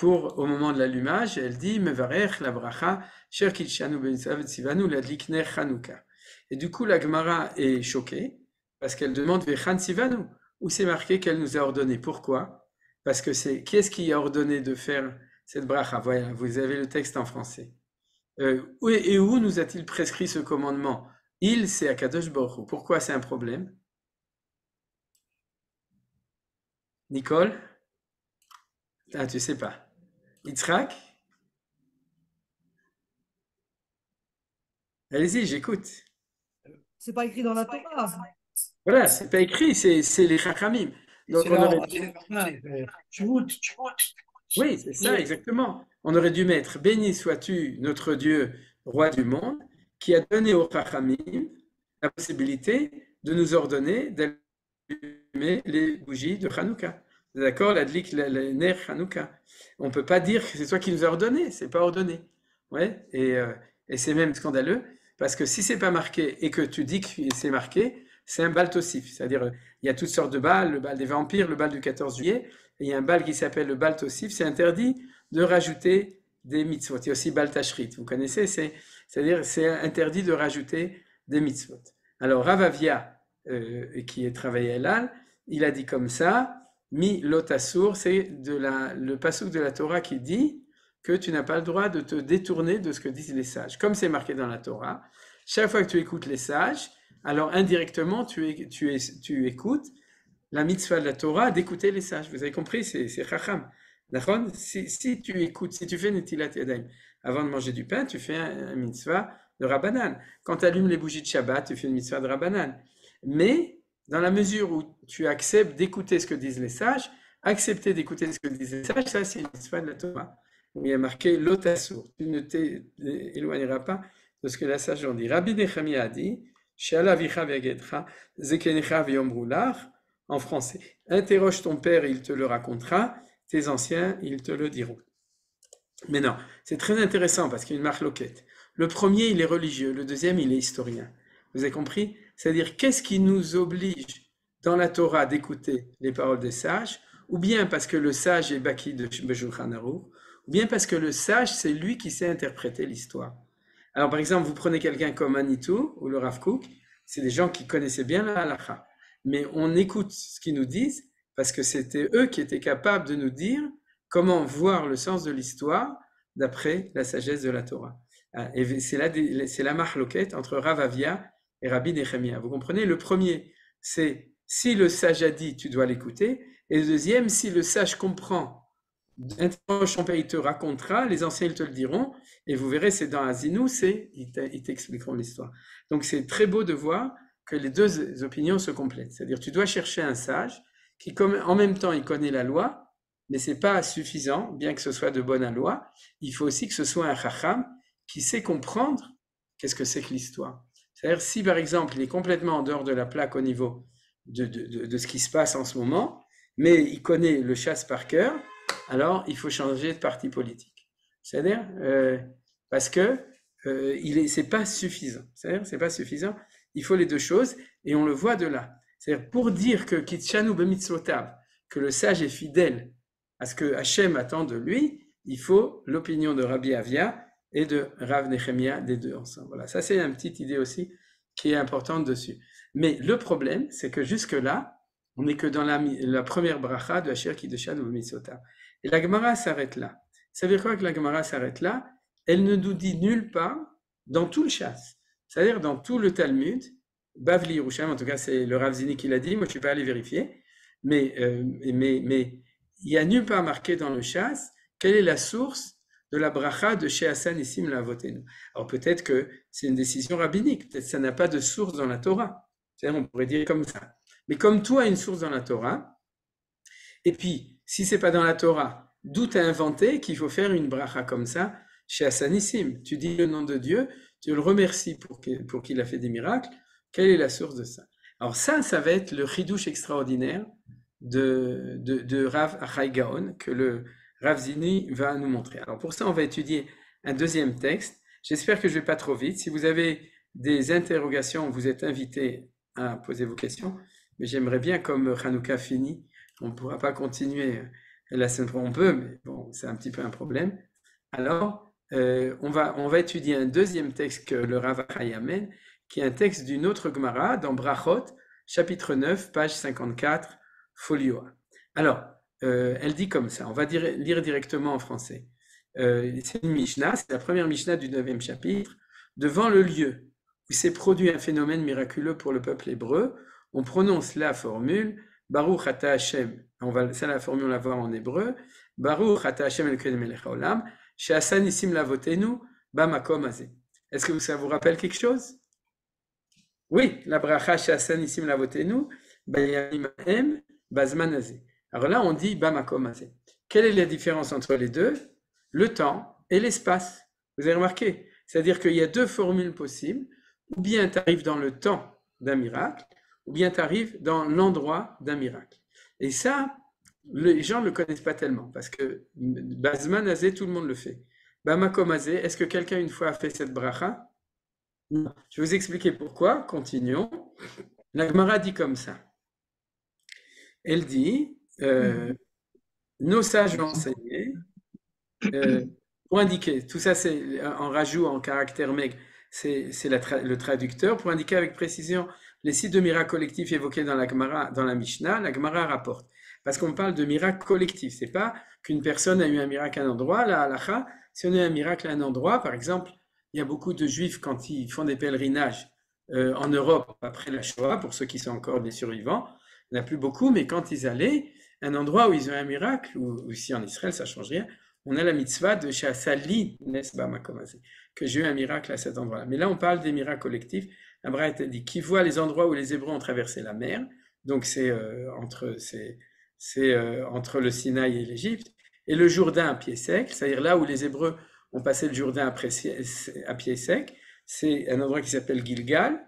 au moment de l'allumage? Elle dit, Mevarech la bracha, Sher Kitshanu ben Sivanu ladlikner Chanukah. Et du coup, la Gemara est choquée, parce qu'elle demande Vechan Sivanu, où c'est marqué qu'elle nous a ordonné. Pourquoi? Parce que qui est-ce qui a ordonné de faire cette bracha? Voilà, vous avez le texte en français. Et où nous a-t-il prescrit ce commandement? Il, c'est Akadosh Baruch Hu. Pourquoi c'est un problème? Nicole? Ah, tu sais pas. Yitzhak? Allez-y, j'écoute. C'est pas écrit dans la Torah. Voilà, c'est pas écrit, c'est les Chachamim. Donc on aurait dû... Oui, c'est ça, exactement. On aurait dû mettre béni sois-tu notre Dieu, roi du monde, qui a donné aux Chachamim la possibilité de nous ordonner d'allumer les bougies de Hanouka. D'accord, l'adlik, le ner Hanouka. On ne peut pas dire que c'est toi qui nous as ordonné, c'est pas ordonné. Ouais, et c'est même scandaleux, parce que si c'est pas marqué et que tu dis que c'est marqué, c'est un bal tossif. C'est-à-dire, il y a toutes sortes de balles, le bal des vampires, le bal du 14 juillet, et il y a un bal qui s'appelle le bal tossif, c'est interdit de rajouter des mitzvot. Il y a aussi bal tashrit, vous connaissez, c'est-à-dire c'est interdit de rajouter des mitzvot. Alors Rav Avia, qui est travaillé à l'Al, il a dit comme ça, mi lotasur, c'est le pasuk de la Torah qui dit que tu n'as pas le droit de te détourner de ce que disent les sages. Comme c'est marqué dans la Torah, chaque fois que tu écoutes les sages, alors indirectement tu écoutes la mitzvah de la Torah d'écouter les sages. Vous avez compris, c'est chacham. Si tu écoutes, si tu fais netilat yadayim avant de manger du pain, tu fais un mitzvah de Rabbanan. Quand tu allumes les bougies de Shabbat, tu fais une mitzvah de Rabbanan. Mais dans la mesure où tu acceptes d'écouter ce que disent les sages, accepter d'écouter ce que disent les sages, ça c'est une mitzvah de la Torah. Il y a marqué l'otassur, tu ne t'éloigneras pas de ce que la sage en dit. Rabbi Nechemia a dit, Shalavicha ve'agedcha, zekenecha ve'yombrulach, en français. Interroge ton père, il te le racontera, tes anciens, ils te le diront. Mais non, c'est très intéressant parce qu'il y a une marloquette. Le premier, il est religieux, le deuxième, il est historien. Vous avez compris? C'est-à-dire, qu'est-ce qui nous oblige dans la Torah d'écouter les paroles des sages, ou bien parce que le sage est Baki de Shulchan Aruch, ou bien parce que le sage, c'est lui qui sait interpréter l'histoire. Alors, par exemple, vous prenez quelqu'un comme Manitou ou le Rav Kook, c'est des gens qui connaissaient bien la halakha. Mais on écoute ce qu'ils nous disent parce que c'était eux qui étaient capables de nous dire comment voir le sens de l'histoire d'après la sagesse de la Torah. Et c'est la marloquette entre Rav Avia et Rabbi Nechemia. Vous comprenez? Le premier, c'est si le sage a dit, tu dois l'écouter. Et le deuxième, si le sage comprend, interroge ton père, il te racontera, les anciens, ils te le diront. Et vous verrez, c'est dans Azinu, ils t'expliqueront l'histoire. Donc c'est très beau de voir que les deux opinions se complètent. C'est-à-dire, tu dois chercher un sage qui, en même temps, il connaît la loi, mais c'est pas suffisant, bien que ce soit de bonne loi. Il faut aussi que ce soit un chacham qui sait comprendre qu'est-ce que c'est que l'histoire. C'est-à-dire, si par exemple, il est complètement en dehors de la plaque au niveau de ce qui se passe en ce moment, mais il connaît le chasse par cœur, alors il faut changer de parti politique. C'est-à-dire, parce que c'est pas suffisant. C'est-à-dire, c'est pas suffisant. Il faut les deux choses, et on le voit de là. C'est-à-dire, pour dire que Kitshanu b'mitzvotav, que le sage est fidèle à ce que Hachem attend de lui, il faut l'opinion de Rabbi Avia et de Rav Nechemia, des deux ensemble. Voilà, ça c'est une petite idée aussi qui est importante dessus. Mais le problème, c'est que jusque-là, On n'est que dans la première bracha de Asher Kiddushan U'Mitzvotav. Et la Gemara s'arrête là. Ça veut dire quoi que la Gemara s'arrête là? Elle ne nous dit nulle part dans tout le chasse, c'est-à-dire dans tout le Talmud, Bavli Yerushalm, en tout cas c'est le Rav Zini qui l'a dit, moi je ne suis pas allé vérifier, mais il n'y a nulle part marqué dans le chasse quelle est la source de la bracha de She'asa Nissim La'avotenu. Alors peut-être que c'est une décision rabbinique, peut-être que ça n'a pas de source dans la Torah, c'est-à-dire on pourrait dire comme ça. Mais comme tout a une source dans la Torah, et puis si c'est pas dans la Torah, d'où tu as inventé qu'il faut faire une bracha comme ça chez Hassanissim? Tu dis le nom de Dieu, tu le remercies pour qu'il a fait des miracles. Quelle est la source de ça? Alors ça va être le chidouche extraordinaire de Rav Achai Gaon que le Rav Zini va nous montrer. Alors pour ça, on va étudier un deuxième texte. J'espère que je ne vais pas trop vite. Si vous avez des interrogations, vous êtes invités à poser vos questions. Mais j'aimerais bien, comme Hanouka finit, on ne pourra pas continuer la semaine prochaine. On peut, mais bon, c'est un petit peu un problème. Alors, on va étudier un deuxième texte que le Rav Achai amène, qui est un texte d'une autre Gemara, dans Brachot, chapitre 9, page 54, folio 1. Alors, elle dit comme ça, on va lire directement en français. C'est une Mishnah, c'est la première Mishnah du 9e chapitre. Devant le lieu où s'est produit un phénomène miraculeux pour le peuple hébreu, on prononce la formule Baruch Ata Hashem. Ça, la formule, on la voit en hébreu. Baruch Ata Hashem Elokeinu melech haolam, she'asa nissim lavotenu bamakom hazeh. Est-ce que ça vous rappelle quelque chose? Oui, la bracha she'asa nissim lavotenu bayamim hahem bazman hazeh. Alors là, on dit bamakom hazeh. Quelle est la différence entre les deux? Le temps et l'espace. Vous avez remarqué? C'est-à-dire qu'il y a deux formules possibles. Ou bien tu arrives dans le temps d'un miracle, ou bien tu arrives dans l'endroit d'un miracle. Et ça, les gens ne le connaissent pas tellement, parce que Bazman Hazeh, tout le monde le fait. Bamakom Hazeh, est-ce que quelqu'un une fois a fait cette bracha? Non. Je vais vous expliquer pourquoi. Continuons. La Gemara dit comme ça. Elle dit, nos sages l'ont enseigné, pour indiquer, tout ça c'est en rajout en caractère maigre, c'est le traducteur, pour indiquer avec précision les sites de miracles collectifs évoqués dans la Gemara, dans la Mishnah, la Gemara rapporte. Parce qu'on parle de miracles collectifs, c'est pas qu'une personne a eu un miracle à un endroit, la halacha, si on a un miracle à un endroit, par exemple, il y a beaucoup de juifs quand ils font des pèlerinages en Europe après la Shoah, pour ceux qui sont encore des survivants, il n'y en a plus beaucoup, mais quand ils allaient, un endroit où ils ont un miracle, ou ici en Israël, ça ne change rien, on a la mitzvah de She'asali Nesba Makom Hazeh, que j'ai eu un miracle à cet endroit-là. Mais là, on parle des miracles collectifs. Abraham a dit qui voit les endroits où les Hébreux ont traversé la mer, donc c'est entre le Sinaï et l'Égypte, et le Jourdain à pied sec, c'est-à-dire là où les Hébreux ont passé le Jourdain à pied sec, c'est un endroit qui s'appelle Gilgal.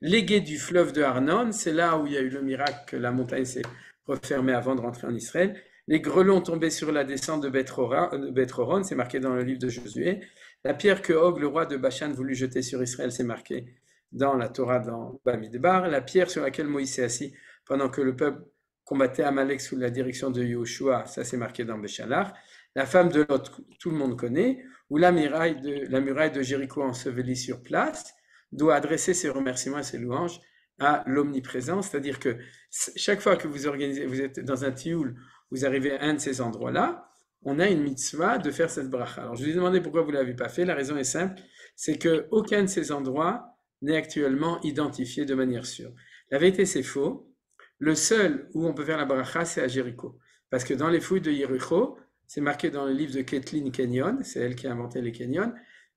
Les guets du fleuve de Arnon, c'est là où il y a eu le miracle que la montagne s'est refermée avant de rentrer en Israël. Les grelons tombés sur la descente de Beth-Horon, c'est marqué dans le livre de Josué. La pierre que Og, le roi de Bashan, voulut jeter sur Israël, c'est marqué dans la Torah, dans Bamidbar. La pierre sur laquelle Moïse s'est assis pendant que le peuple combattait Amalek sous la direction de Yoshua, ça c'est marqué dans Béchalach. La femme de Lot, tout le monde connaît. Ou la muraille de Jéricho ensevelie sur place, doit adresser ses remerciements et ses louanges à l'omniprésent. C'est-à-dire que chaque fois que vous êtes dans un tioul, vous arrivez à un de ces endroits-là, on a une mitzvah de faire cette bracha. Alors je vous ai demandé pourquoi vous ne l'avez pas fait. La raison est simple, c'est qu'aucun de ces endroits n'est actuellement identifié de manière sûre. La vérité, c'est faux. Le seul où on peut faire la bracha, c'est à Jéricho. Parce que dans les fouilles de Jéricho, c'est marqué dans le livre de Kathleen Kenyon, c'est elle qui a inventé les Kenyons,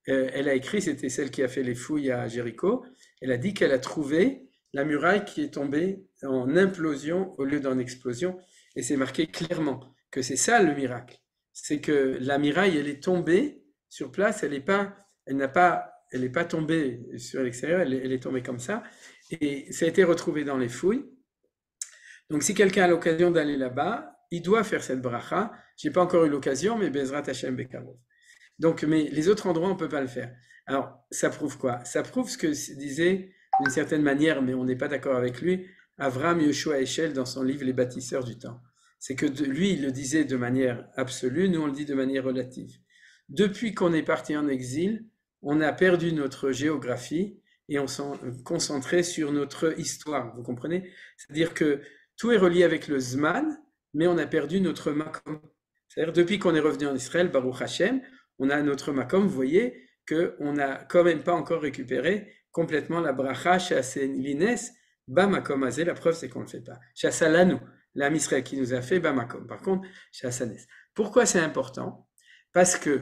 elle a écrit, c'était celle qui a fait les fouilles à Jéricho, elle a dit qu'elle a trouvé la muraille qui est tombée en implosion au lieu d'en explosion, et c'est marqué clairement que c'est ça le miracle. C'est que la muraille, elle est tombée sur place, elle n'est pas tombée sur l'extérieur, elle est tombée comme ça, et ça a été retrouvé dans les fouilles. Donc si quelqu'un a l'occasion d'aller là-bas, il doit faire cette bracha. Je n'ai pas encore eu l'occasion, mais Bezrat Hashem Bekarov. Donc, mais les autres endroits, on ne peut pas le faire. Alors, ça prouve quoi? Ça prouve ce que disait, d'une certaine manière, mais on n'est pas d'accord avec lui, Avraham Yoshua Eshel dans son livre Les bâtisseurs du temps. C'est que lui, il le disait de manière absolue, nous on le dit de manière relative. Depuis qu'on est parti en exil, on a perdu notre géographie et on s'est concentré sur notre histoire, vous comprenez? C'est-à-dire que tout est relié avec le Zman, mais on a perdu notre Makom. C'est-à-dire, depuis qu'on est revenu en Israël, Baruch Hashem, on a notre Makom, vous voyez qu'on n'a quand même pas encore récupéré complètement la bracha chez l'Ines, Bamakom Azé, la preuve c'est qu'on ne le fait pas. Chez Salanu, l'âme Israël qui nous a fait Bamakom. Par contre, chez Asanes. Pourquoi c'est important? Parce que,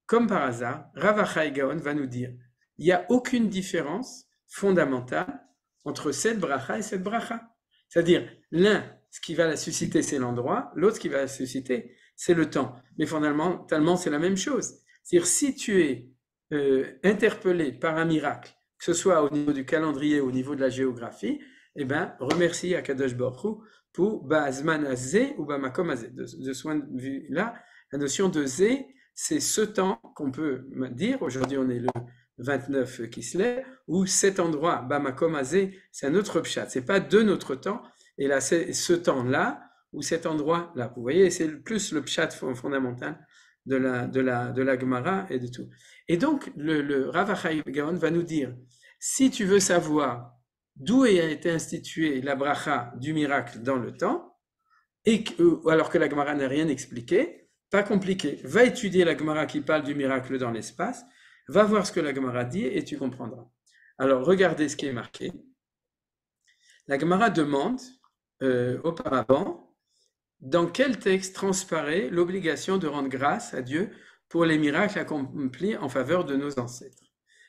comme par hasard, Rav Achai Gaon va nous dire, il n'y a aucune différence fondamentale entre cette bracha et cette bracha. C'est-à-dire, l'un, ce qui va la susciter, c'est l'endroit, l'autre, ce qui va la susciter, c'est le temps. Mais fondamentalement, c'est la même chose. C'est-à-dire, si tu es interpellé par un miracle, que ce soit au niveau du calendrier ou au niveau de la géographie, eh bien, remercie Akadosh Baruch Hu pour Ba'azman Azé ou Ba'makom Azé. De ce point de vue-là, la notion de Zé, c'est ce temps qu'on peut dire, aujourd'hui on est le 29 Kislev, ou cet endroit, Ba'makom Azé, c'est un autre pshat, c'est pas de notre temps, et là c'est ce temps-là, ou cet endroit-là. Vous voyez, c'est plus le pshat fondamental de la Gemara et de tout. Et donc, le Rav Achai Gaon va nous dire, si tu veux savoir d'où a été instituée la bracha du miracle dans le temps, alors que la Gemara n'a rien expliqué, pas compliqué, va étudier la Gemara qui parle du miracle dans l'espace, va voir ce que la Gemara dit et tu comprendras. Alors, regardez ce qui est marqué. La Gemara demande auparavant, dans quel texte transparaît l'obligation de rendre grâce à Dieu pour les miracles accomplis en faveur de nos ancêtres?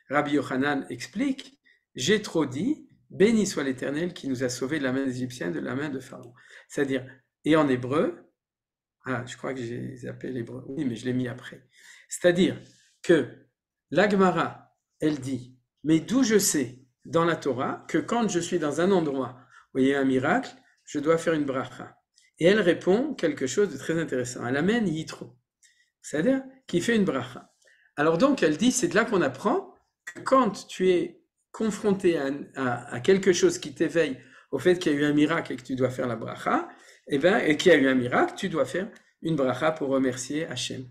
Rabbi Yochanan explique, j'ai trop dit, béni soit l'Éternel qui nous a sauvés de la main des Égyptiens, de la main de Pharaon. C'est-à-dire, et en hébreu, je crois que j'ai zappé l'hébreu, oui, mais je l'ai mis après. C'est-à-dire que la Gemara, elle dit, mais d'où je sais dans la Torah que quand je suis dans un endroit où il y a un miracle, je dois faire une bracha. Et elle répond quelque chose de très intéressant. Elle amène Yitro, c'est-à-dire qui fait une bracha. Alors donc, elle dit, c'est de là qu'on apprend que quand tu es confronté à quelque chose qui t'éveille au fait qu'il y a eu un miracle et que tu dois faire la bracha, et qu'il y a eu un miracle, tu dois faire une bracha pour remercier Hachem.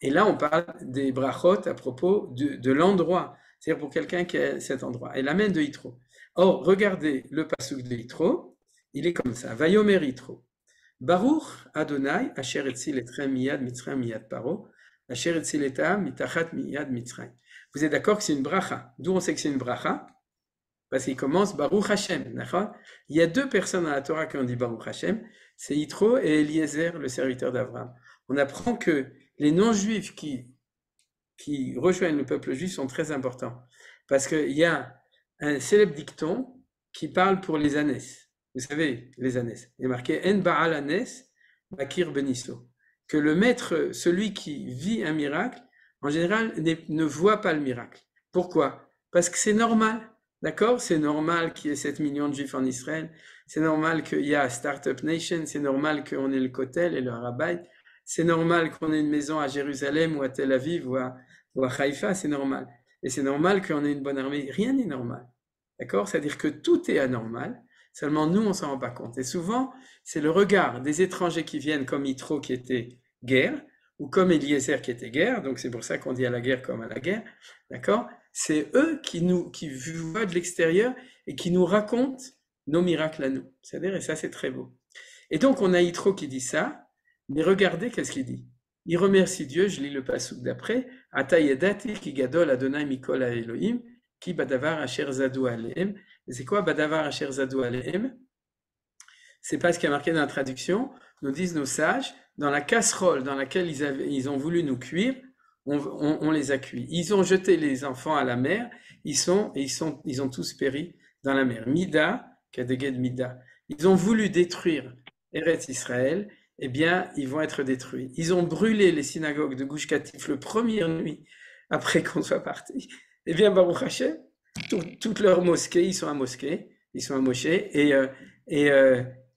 Et là, on parle des brachot à propos de l'endroit, c'est-à-dire pour quelqu'un qui est à cet endroit. Elle amène de Yitro. Or, regardez le pasuk de Yitro, il est comme ça. Vayomer Yitro. Baruch Adonai, Asher etzil etrem miyad Mitzrayim miyad paro, Asher etzil etam mitachat miyad Mitzrayim. Vous êtes d'accord que c'est une bracha? D'où on sait que c'est une bracha? Parce qu'il commence Baruch Hashem, d'accord? Il y a deux personnes dans la Torah qui ont dit Baruch Hashem, c'est Yitro et Eliezer, le serviteur d'Abraham. On apprend que les non-juifs qui rejoignent le peuple juif sont très importants. Parce qu'il y a un célèbre dicton qui parle pour les ânes. Vous savez, les ânes. Il est marqué En Baal Anes, Bakir Beniso. Que le maître, celui qui vit un miracle, en général, ne voit pas le miracle. Pourquoi? Parce que c'est normal. D'accord? C'est normal qu'il y ait 7 millions de juifs en Israël. C'est normal qu'il y a Startup Nation. C'est normal qu'on ait le Kotel et le Harabait. C'est normal qu'on ait une maison à Jérusalem ou à Tel Aviv ou à Haïfa. C'est normal. Et c'est normal qu'on ait une bonne armée. Rien n'est normal. D'accord? C'est-à-dire que tout est anormal. Seulement nous, on s'en rend pas compte. Et souvent, c'est le regard des étrangers qui viennent comme Yitro qui était guerre, ou comme Eliezer qui était guerre, donc c'est pour ça qu'on dit à la guerre comme à la guerre, d'accord? C'est eux qui voient de l'extérieur et qui nous racontent nos miracles à nous. C'est-à-dire, et ça c'est très beau. Et donc on a Yitro qui dit ça, mais regardez qu'est-ce qu'il dit. Il remercie Dieu, je lis le pasuk d'après, Ata yedati ki gadol Adonai mikol Elohim, ki badavar asher zadu alehem. Et c'est quoi badavar asher zadu alehem? C'est pas ce qui est marqué dans la traduction, nous disent nos sages, dans la casserole dans laquelle ils ont voulu nous cuire, on les a cuits. Ils ont jeté les enfants à la mer, ils ont tous péri dans la mer. Mida, Kadeged Mida. Ils ont voulu détruire Eretz Israël, eh bien, ils vont être détruits. Ils ont brûlé les synagogues de Gush Katif le première nuit après qu'on soit parti. Eh bien, Baruch Hashem, toutes leurs mosquées, ils sont à moschée,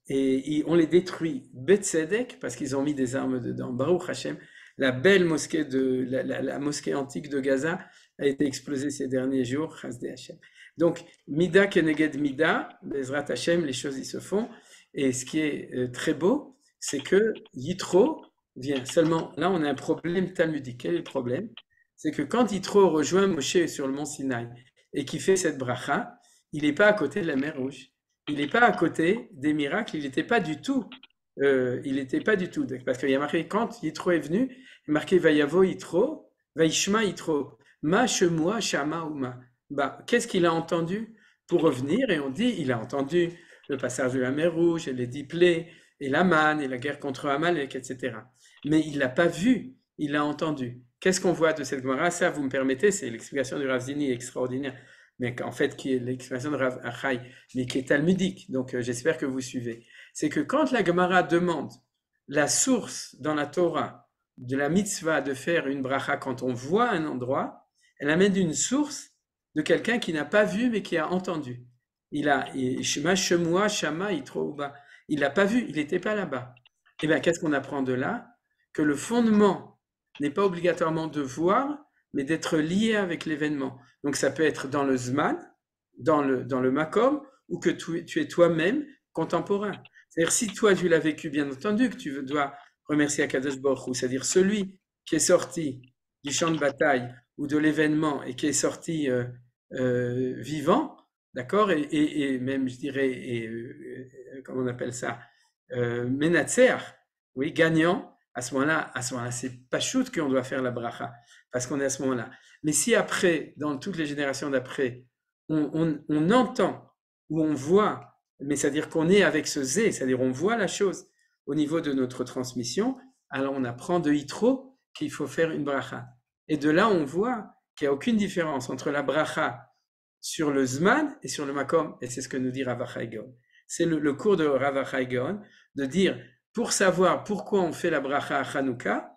et on les détruit Betzedek parce qu'ils ont mis des armes dedans. Baruch Hashem, la belle mosquée la mosquée antique de Gaza a été explosée ces derniers jours. Chasdei Hashem. Donc, Mida Keneged Mida, Bezrat Hashem, les choses y se font. Et ce qui est très beau, c'est que Yitro vient. Seulement, là, on a un problème talmudique. Quel est le problème? C'est que quand Yitro rejoint Moshe sur le mont Sinaï et qu'il fait cette bracha, il n'est pas à côté de la mer Rouge. il n'est pas à côté des miracles, il n'était pas du tout. Il n'était pas du tout. Parce qu'il y a marqué, quand Yitro est venu, il y a marqué Vayavo Yitro, Vaishma Yitro, Ma Shemua Shama Uma. Bah, qu'est-ce qu'il a entendu pour revenir? Et on dit, il a entendu le passage de la mer Rouge, et les 10 plaies, et la manne, et la guerre contre Amalek, etc. Mais il l'a pas vu, il l'a entendu. Qu'est-ce qu'on voit de cette Gemara? Ça, vous me permettez, c'est l'explication du Rav Zini extraordinaire, mais en fait, qui est l'explication de Rav Achai, mais qui est talmudique. Donc, j'espère que vous suivez. C'est que quand la Gemara demande la source dans la Torah de la mitzvah de faire une bracha quand on voit un endroit, elle amène une source de quelqu'un qui n'a pas vu mais qui a entendu. Il a Shema Shemua Shama Yitro Uba. Il l'a pas vu, il n'était pas là-bas. Eh bien, qu'est-ce qu'on apprend de là? Que le fondement n'est pas obligatoirement de voir, mais d'être lié avec l'événement. Donc, ça peut être dans le Zman, dans le Makom, ou que tu es toi-même contemporain. C'est-à-dire, si toi, tu l'as vécu, bien entendu, que tu dois remercier Akadosh Baruch Hu, c'est-à-dire celui qui est sorti du champ de bataille ou de l'événement et qui est sorti vivant, d'accord, et même, je dirais, comment on appelle ça, Menatzer, oui, gagnant, à ce moment-là, c'est pas shoot qu'on doit faire la bracha, parce qu'on est à ce moment-là. Mais si après, dans toutes les générations d'après, on entend ou on voit, mais c'est-à-dire qu'on est avec ce zé, c'est-à-dire on voit la chose au niveau de notre transmission, alors on apprend de Yitro qu'il faut faire une bracha. Et de là, on voit qu'il n'y a aucune différence entre la bracha sur le Zman et sur le Makom, et c'est ce que nous dit Rav Achai Gaon. C'est le cours de Rav Achai Gaon, de dire, pour savoir pourquoi on fait la bracha à Hanouka,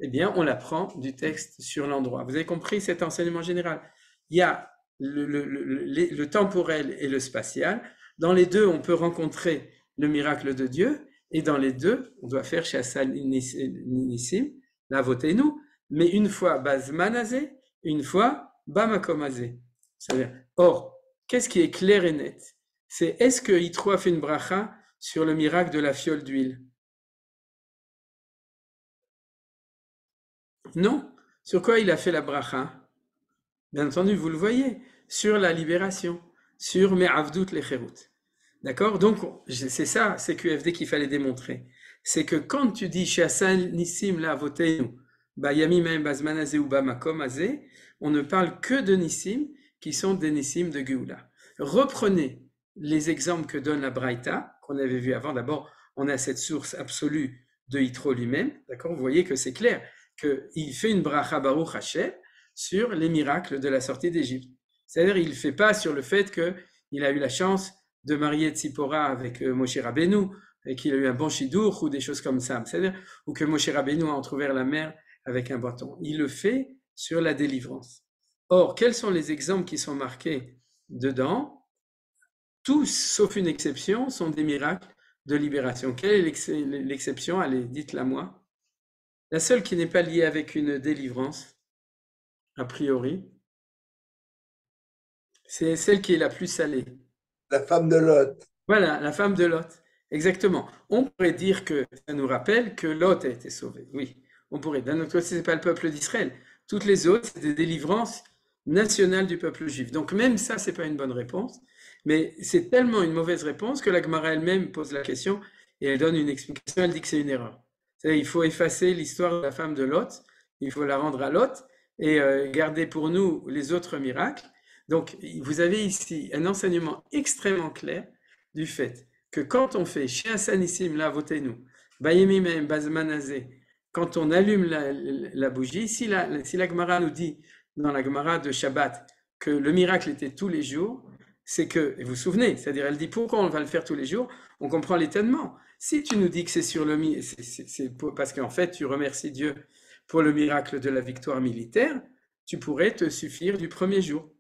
eh bien, on l'apprend du texte sur l'endroit. Vous avez compris cet enseignement général? Il y a le temporel et le spatial. Dans les deux, on peut rencontrer le miracle de Dieu, et dans les deux, on doit faire Shasa Nissim, la votez-nous, mais une fois Bazmanazé, une fois Bamakomazé. C'est-à-dire, or, qu'est-ce qui est clair et net? C'est est-ce que Yitro a fait une bracha sur le miracle de la fiole d'huile? Non. Sur quoi il a fait la bracha? Bien entendu, vous le voyez, sur la libération, sur Me'avdout lecherut. D'accord? Donc, c'est ça, c'est QFD qu'il fallait démontrer. C'est que quand tu dis Shasa Nissim la votenu, Bayami Mem Bazmanazé ou Bamakom Azé, on ne parle que de Nissim qui sont des Nissim de Géoula. Reprenez les exemples que donne la Braïta, qu'on avait vu avant. D'abord, on a cette source absolue de Yitro lui-même. D'accord? Vous voyez que c'est clair qu'il fait une bracha Baruch Hashem sur les miracles de la sortie d'Égypte. C'est-à-dire, il ne fait pas sur le fait qu'il a eu la chance de marier Tzipora avec Moshe Rabbeinu, et qu'il a eu un bon chidour ou des choses comme ça. C'est-à-dire, ou que Moshe Rabbeinu a entrouvert la mer avec un bâton. Il le fait sur la délivrance. Or, quels sont les exemples qui sont marqués dedans? Tous, sauf une exception, sont des miracles de libération. Quelle est l'exception? Allez, dites-la moi. La seule qui n'est pas liée avec une délivrance, a priori, c'est celle qui est la plus salée. La femme de Lot. Voilà, la femme de Lot. Exactement. On pourrait dire que ça nous rappelle que Lot a été sauvé. Oui, on pourrait. D'un autre côté, ce n'est pas le peuple d'Israël. Toutes les autres, c'est des délivrances nationales du peuple juif. Donc même ça, ce n'est pas une bonne réponse. Mais c'est tellement une mauvaise réponse que la Gemara elle-même pose la question et elle donne une explication. Elle dit que c'est une erreur. C'est-à-dire, il faut effacer l'histoire de la femme de Lot. Il faut la rendre à Lot et garder pour nous les autres miracles. Donc, vous avez ici un enseignement extrêmement clair du fait que quand on fait Shea Nissim la votez-nous, Bayemimem Bazmanazé, quand on allume la bougie, si la Gemara nous dit dans la Gemara de Shabbat que le miracle était tous les jours, c'est que, et vous vous souvenez, c'est-à-dire elle dit pourquoi on va le faire tous les jours, on comprend l'étonnement. Si tu nous dis que c'est sur le c'est parce qu'en fait tu remercies Dieu pour le miracle de la victoire militaire, tu pourrais te suffire du premier jour.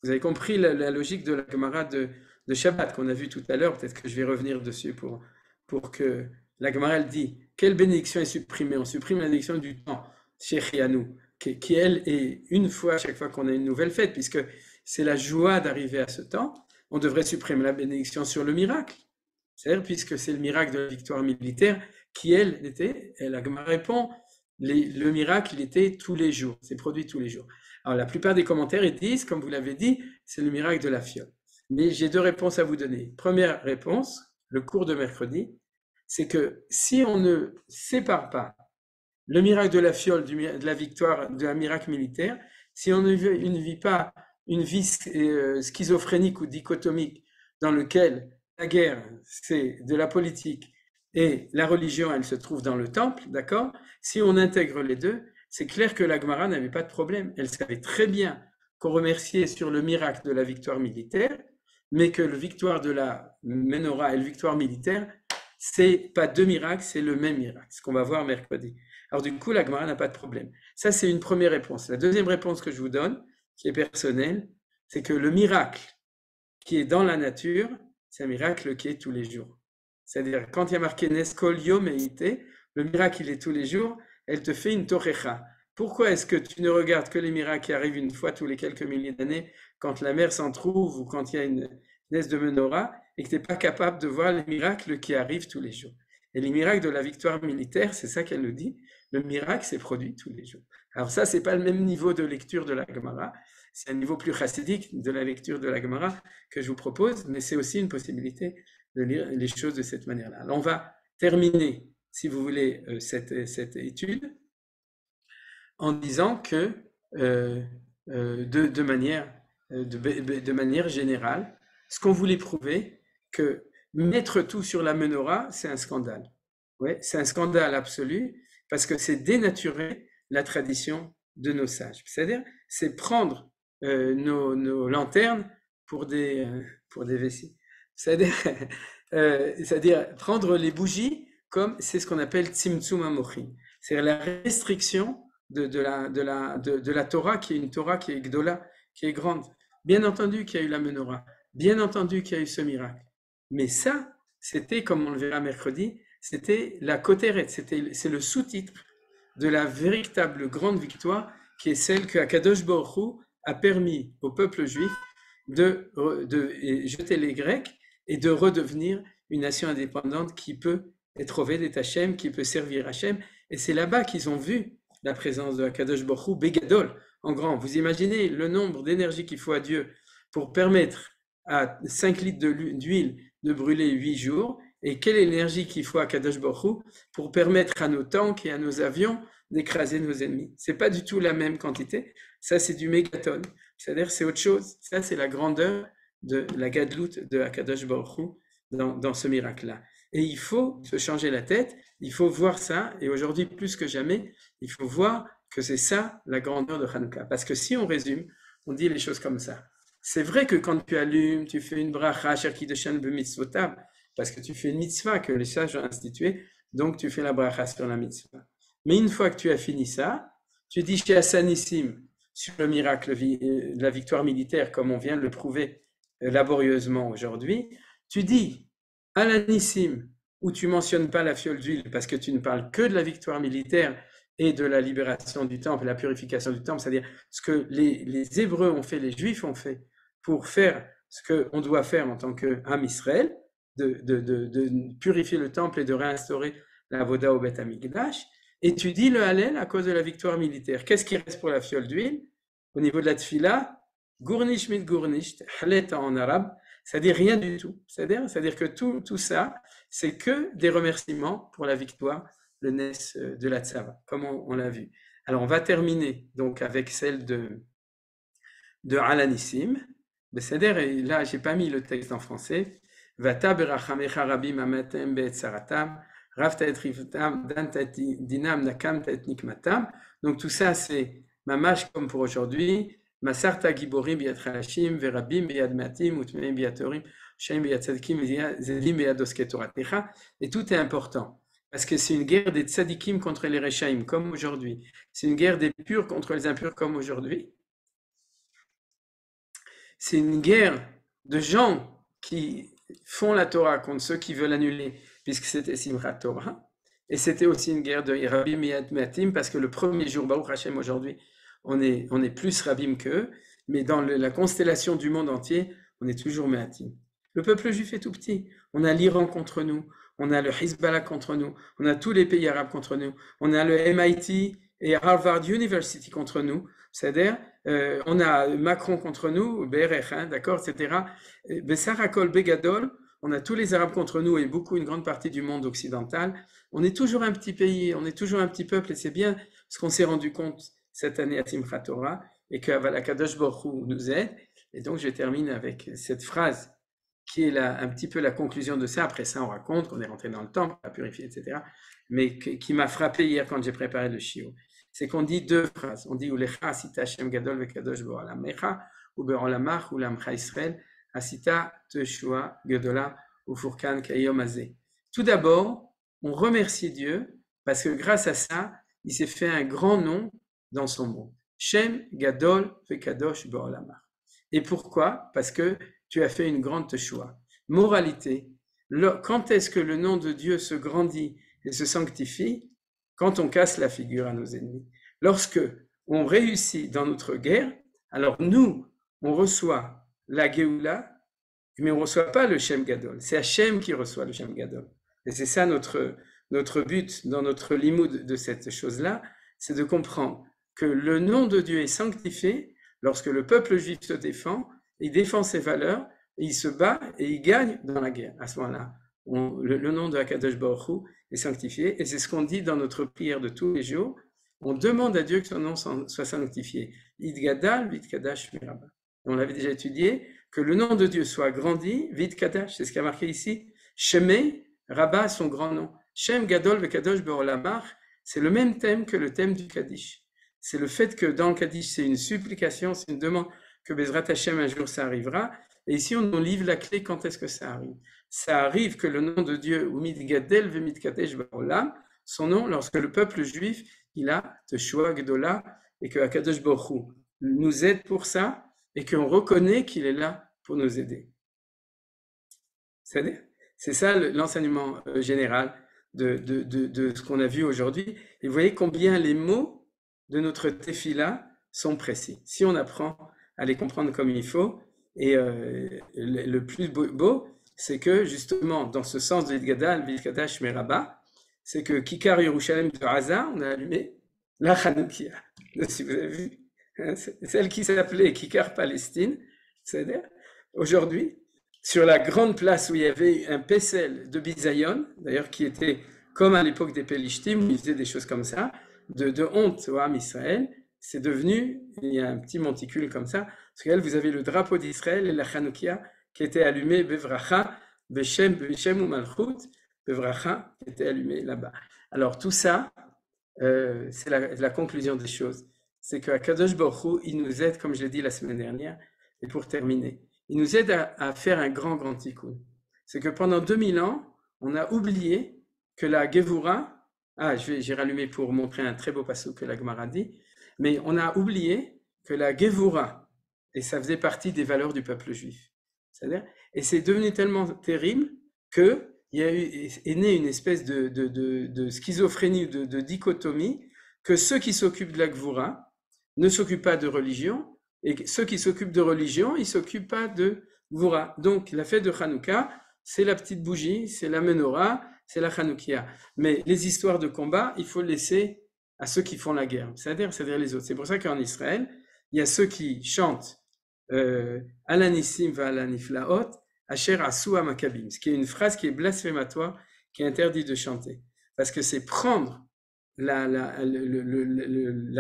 Vous avez compris la logique de la Gemara de Shabbat qu'on a vu tout à l'heure. Peut-être que je vais revenir dessus pour que la Gemara elle dit quelle bénédiction est supprimée? On supprime la bénédiction du temps, Shechianu, qui elle est une fois à chaque fois qu'on a une nouvelle fête, puisque c'est la joie d'arriver à ce temps. On devrait supprimer la bénédiction sur le miracle, c'est-à-dire puisque c'est le miracle de la victoire militaire qui elle était. Et la Gemara répond le miracle il était tous les jours, c'est produit tous les jours. Alors, la plupart des commentaires, ils disent, comme vous l'avez dit, c'est le miracle de la fiole. Mais j'ai deux réponses à vous donner. Première réponse, le cours de mercredi, c'est que si on ne sépare pas le miracle de la fiole de la victoire, d'un miracle militaire, si on ne vit pas une vie schizophrénique ou dichotomique dans lequel la guerre, c'est de la politique et la religion, elle se trouve dans le temple, d'accord? Si on intègre les deux, c'est clair que la Gemara n'avait pas de problème. Elle savait très bien qu'on remerciait sur le miracle de la victoire militaire, mais que le victoire de la menorah et le victoire militaire, c'est pas deux miracles, c'est le même miracle, ce qu'on va voir mercredi. Alors du coup, la Gemara n'a pas de problème. Ça, c'est une première réponse. La deuxième réponse que je vous donne, qui est personnelle, c'est que le miracle qui est dans la nature, c'est un miracle qui est tous les jours. C'est-à-dire, quand il y a marqué Neskol Yom Eite, le miracle, il est tous les jours, elle te fait une torecha. Pourquoi est-ce que tu ne regardes que les miracles qui arrivent une fois tous les quelques milliers d'années, quand la mer s'en trouve ou quand il y a une naisse de menorah, et que tu n'es pas capable de voir les miracles qui arrivent tous les jours? Et les miracles de la victoire militaire, c'est ça qu'elle nous dit, le miracle s'est produit tous les jours. Alors ça, c'est pas le même niveau de lecture de la Gemara, c'est un niveau plus chassidique de la lecture de la Gemara que je vous propose, mais c'est aussi une possibilité de lire les choses de cette manière-là. Alors on va terminer, si vous voulez, cette étude en disant que de manière générale, ce qu'on voulait prouver, que mettre tout sur la menorah, c'est un scandale. Ouais, c'est un scandale absolu, parce que c'est dénaturer la tradition de nos sages. C'est-à-dire, c'est prendre nos lanternes pour des vessies. C'est-à-dire prendre les bougies comme c'est ce qu'on appelle tzimtzum hamochi. C'est-à-dire la restriction de la Torah, qui est une Torah qui est gdola, qui est grande. Bien entendu qu'il y a eu la menorah, bien entendu qu'il y a eu ce miracle. Mais ça, c'était, comme on le verra mercredi, c'était la koteret, c'est le sous-titre de la véritable grande victoire qui est celle que Akadosh Baruch Hu a permis au peuple juif de jeter les Grecs et de redevenir une nation indépendante qui peut être Oved Hashem, qui peut servir Hashem. Et c'est là-bas qu'ils ont vu la présence de Akadosh Baruch Hu, Begadol, en grand. Vous imaginez le nombre d'énergie qu'il faut à Dieu pour permettre à 5 litres d'huile de brûler 8 jours, et quelle énergie qu'il faut à Kadosh Baruch Hu pour permettre à nos tanks et à nos avions d'écraser nos ennemis. C'est pas du tout la même quantité, ça c'est du mégatonne, c'est-à-dire c'est autre chose, ça c'est la grandeur de la gadlout de Akadosh Baruch Hu dans ce miracle-là. Et il faut se changer la tête, il faut voir ça, et aujourd'hui plus que jamais, il faut voir que c'est ça la grandeur de Hanouka. Parce que si on résume, on dit les choses comme ça. C'est vrai que quand tu allumes, tu fais une bracha, Sherkidoshan b'mitzvotav, parce que tu fais une mitzvah que les sages ont instituée, donc tu fais la bracha sur la mitzvah. Mais une fois que tu as fini ça, tu dis chez Hassanissim, sur le miracle de la victoire militaire, comme on vient de le prouver laborieusement aujourd'hui, tu dis Alanissim, où tu mentionnes pas la fiole d'huile, parce que tu ne parles que de la victoire militaire et de la libération du temple, la purification du temple, c'est-à-dire ce que les Hébreux ont fait, les Juifs ont fait, pour faire ce qu'on doit faire en tant qu'Am Israël, de purifier le temple et de réinstaurer la Voda au Beth Amikdash, et tu dis le Hallel à cause de la victoire militaire. Qu'est-ce qui reste pour la fiole d'huile? Au niveau de la tfila, Gournish mit Gournish, Halet en arabe, c'est-à-dire rien du tout. C'est-à-dire que tout ça, c'est que des remerciements pour la victoire, le Nes de la Tzava, comme on l'a vu. Alors on va terminer donc avec celle de Alanissim. C'est-à-dire, et là j'ai pas mis le texte en français, Vata berachamecha rabim amatem be'et saratam, rafta et riftam, danta dinam nakam et nikmatam. Donc tout ça c'est mamash comme pour aujourd'hui, masarta giborim biat chalashim, verabim biat matim, utmeim biat orim, shem biat tzadikim, zelim biat osketoratecha. Et tout est important, parce que c'est une guerre des tzadikim contre les rechaim, comme aujourd'hui. C'est une guerre des purs contre les impurs, comme aujourd'hui. C'est une guerre de gens qui font la Torah contre ceux qui veulent annuler, puisque c'était Simchat Torah. Et c'était aussi une guerre de Rabim et Matim, parce que le premier jour, Baruch Hashem, aujourd'hui, on est plus Rabim qu'eux, mais dans la constellation du monde entier, on est toujours Matim. Le peuple juif est tout petit. On a l'Iran contre nous, on a le Hezbollah contre nous, on a tous les pays arabes contre nous, on a le MIT et Harvard University contre nous. C'est-à-dire, on a Macron contre nous, BRF, hein, d'accord, etc. Bessarakol Begadol, on a tous les Arabes contre nous et une grande partie du monde occidental. On est toujours un petit pays, on est toujours un petit peuple, et c'est bien ce qu'on s'est rendu compte cette année à Simchat Torah, et que Kadosh Baruch Hu nous aide. Et donc, je termine avec cette phrase qui est un petit peu la conclusion de ça. Après ça, on raconte qu'on est rentré dans le temple, on a purifié, etc. Mais qui m'a frappé hier quand j'ai préparé le shiur. C'est qu'on dit deux phrases. On dit Ulecha asita Hashem gadol vekadosh ba'olamecha ube'olamach ulamcha Israël asita teshua gedola ufurkan kayom hazeh. Tout d'abord, on remercie Dieu parce que grâce à ça, il s'est fait un grand nom dans son monde. Shem gadol vekadosh ba'olamach. Et pourquoi? Parce que tu as fait une grande teshua. Moralité, quand est-ce que le nom de Dieu se grandit et se sanctifie? Quand on casse la figure à nos ennemis. Lorsque on réussit dans notre guerre, alors nous, on reçoit la Géoula, mais on ne reçoit pas le Shem Gadol. C'est Hachem qui reçoit le Shem Gadol. Et c'est ça notre but dans notre limoud de cette chose-là, c'est de comprendre que le nom de Dieu est sanctifié lorsque le peuple juif se défend, il défend ses valeurs, il se bat et il gagne dans la guerre. À ce moment-là, le nom de Akadosh Baruch Hu est sanctifié, et c'est ce qu'on dit dans notre prière de tous les jours. On demande à Dieu que son nom soit sanctifié. Idgadal, Vidkadash, Miraba. On avait déjà étudié que le nom de Dieu soit grandi, Vidkadash, c'est ce qui a marqué ici. Shemei, Rabba, son grand nom. Shem Gadol Vekadosh Be'olamach, c'est le même thème que le thème du Kaddish. C'est le fait que dans le Kaddish, c'est une supplication, c'est une demande que Bezrat Hashem un jour ça arrivera. Et ici, on nous livre la clé quand est-ce que ça arrive. Ça arrive que le nom de Dieu, Umidgadel Vemidkadesh Ba'olam, son nom, lorsque le peuple juif, il a Teshua Gdola, et que Akadosh Baruch Hu nous aide pour ça, et qu'on reconnaît qu'il est là pour nous aider. C'est ça l'enseignement général de ce qu'on a vu aujourd'hui. Et vous voyez combien les mots de notre tefila sont précis. Si on apprend à les comprendre comme il faut, et le plus beau, c'est que justement, dans ce sens de Vidgadal, Vidkadash Meraba, c'est que Kikar Yerushalem de Haza, on a allumé la Hanoukia. Si vous avez vu, celle qui s'appelait Kikar Palestine, c'est-à-dire aujourd'hui, sur la grande place où il y avait un Pessel de Bizayon, d'ailleurs qui était comme à l'époque des Pelishtim, où ils faisaient des choses comme ça, de honte au Ham Israël, c'est devenu, il y a un petit monticule comme ça, parce que là, vous avez le drapeau d'Israël et la Hanoukia qui était allumée, Bevracha, Beshem ou Malchut, Bevracha, qui était allumée là-bas. Alors tout ça, c'est la conclusion des choses. C'est que Akadosh Baruch Hu, il nous aide, comme je l'ai dit la semaine dernière, et pour terminer, il nous aide à faire un grand tikkun. C'est que pendant 2000 ans, on a oublié que la Gevura, j'ai rallumé pour montrer un très beau passage que la Gemara dit, mais on a oublié que la Gevura, et ça faisait partie des valeurs du peuple juif. C'est-à-dire, et c'est devenu tellement terrible qu'il est né une espèce de schizophrénie, de dichotomie, que ceux qui s'occupent de la Gevura ne s'occupent pas de religion, et ceux qui s'occupent de religion, ils ne s'occupent pas de Gvura. Donc, la fête de Hanouka, c'est la petite bougie, c'est la menorah, c'est la Hanoukia. Mais les histoires de combat, il faut laisser à ceux qui font la guerre, c'est-à-dire les autres. C'est pour ça qu'en Israël, il y a ceux qui chantent Alanissim va Alaniflaot, Asher Asu Makabim, ce qui est une phrase qui est blasphématoire, qui est interdit de chanter. Parce que c'est prendre la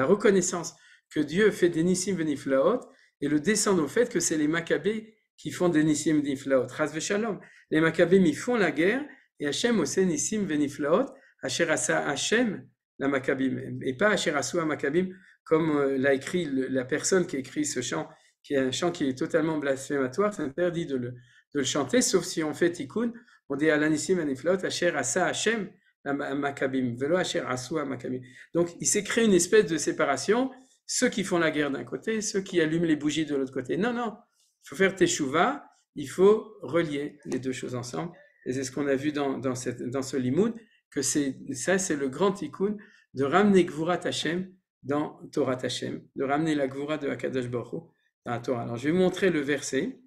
reconnaissance que Dieu fait des Nissim Veniflaot et le descendre au fait que c'est les Maccabées qui font des Nissim Veniflaot. Ras Veshalom. Les Maccabées, ils font la guerre et Hachem aussi Nissim Veniflaot, Asher Asa Hachem, la Maccabim, et pas Asher Asu Makabim, comme l'a écrit la personne qui a écrit ce chant, qui est un chant qui est totalement blasphématoire. C'est interdit de le chanter, sauf si on fait tikkun, on dit Alanissim Veniflaot, Asher Asa Hachem, la Maccabim, Velo Asher Asu Makabim. Donc il s'est créé une espèce de séparation. Ceux qui font la guerre d'un côté, ceux qui allument les bougies de l'autre côté. Non, il faut faire teshuva, il faut relier les deux choses ensemble. Et c'est ce qu'on a vu dans ce limoud, que c'est le grand tikkun de ramener Gvurat Hashem dans Torah Hashem, de ramener la Gvura de Akadosh Baruch Hu dans la Torah. Alors je vais vous montrer le verset,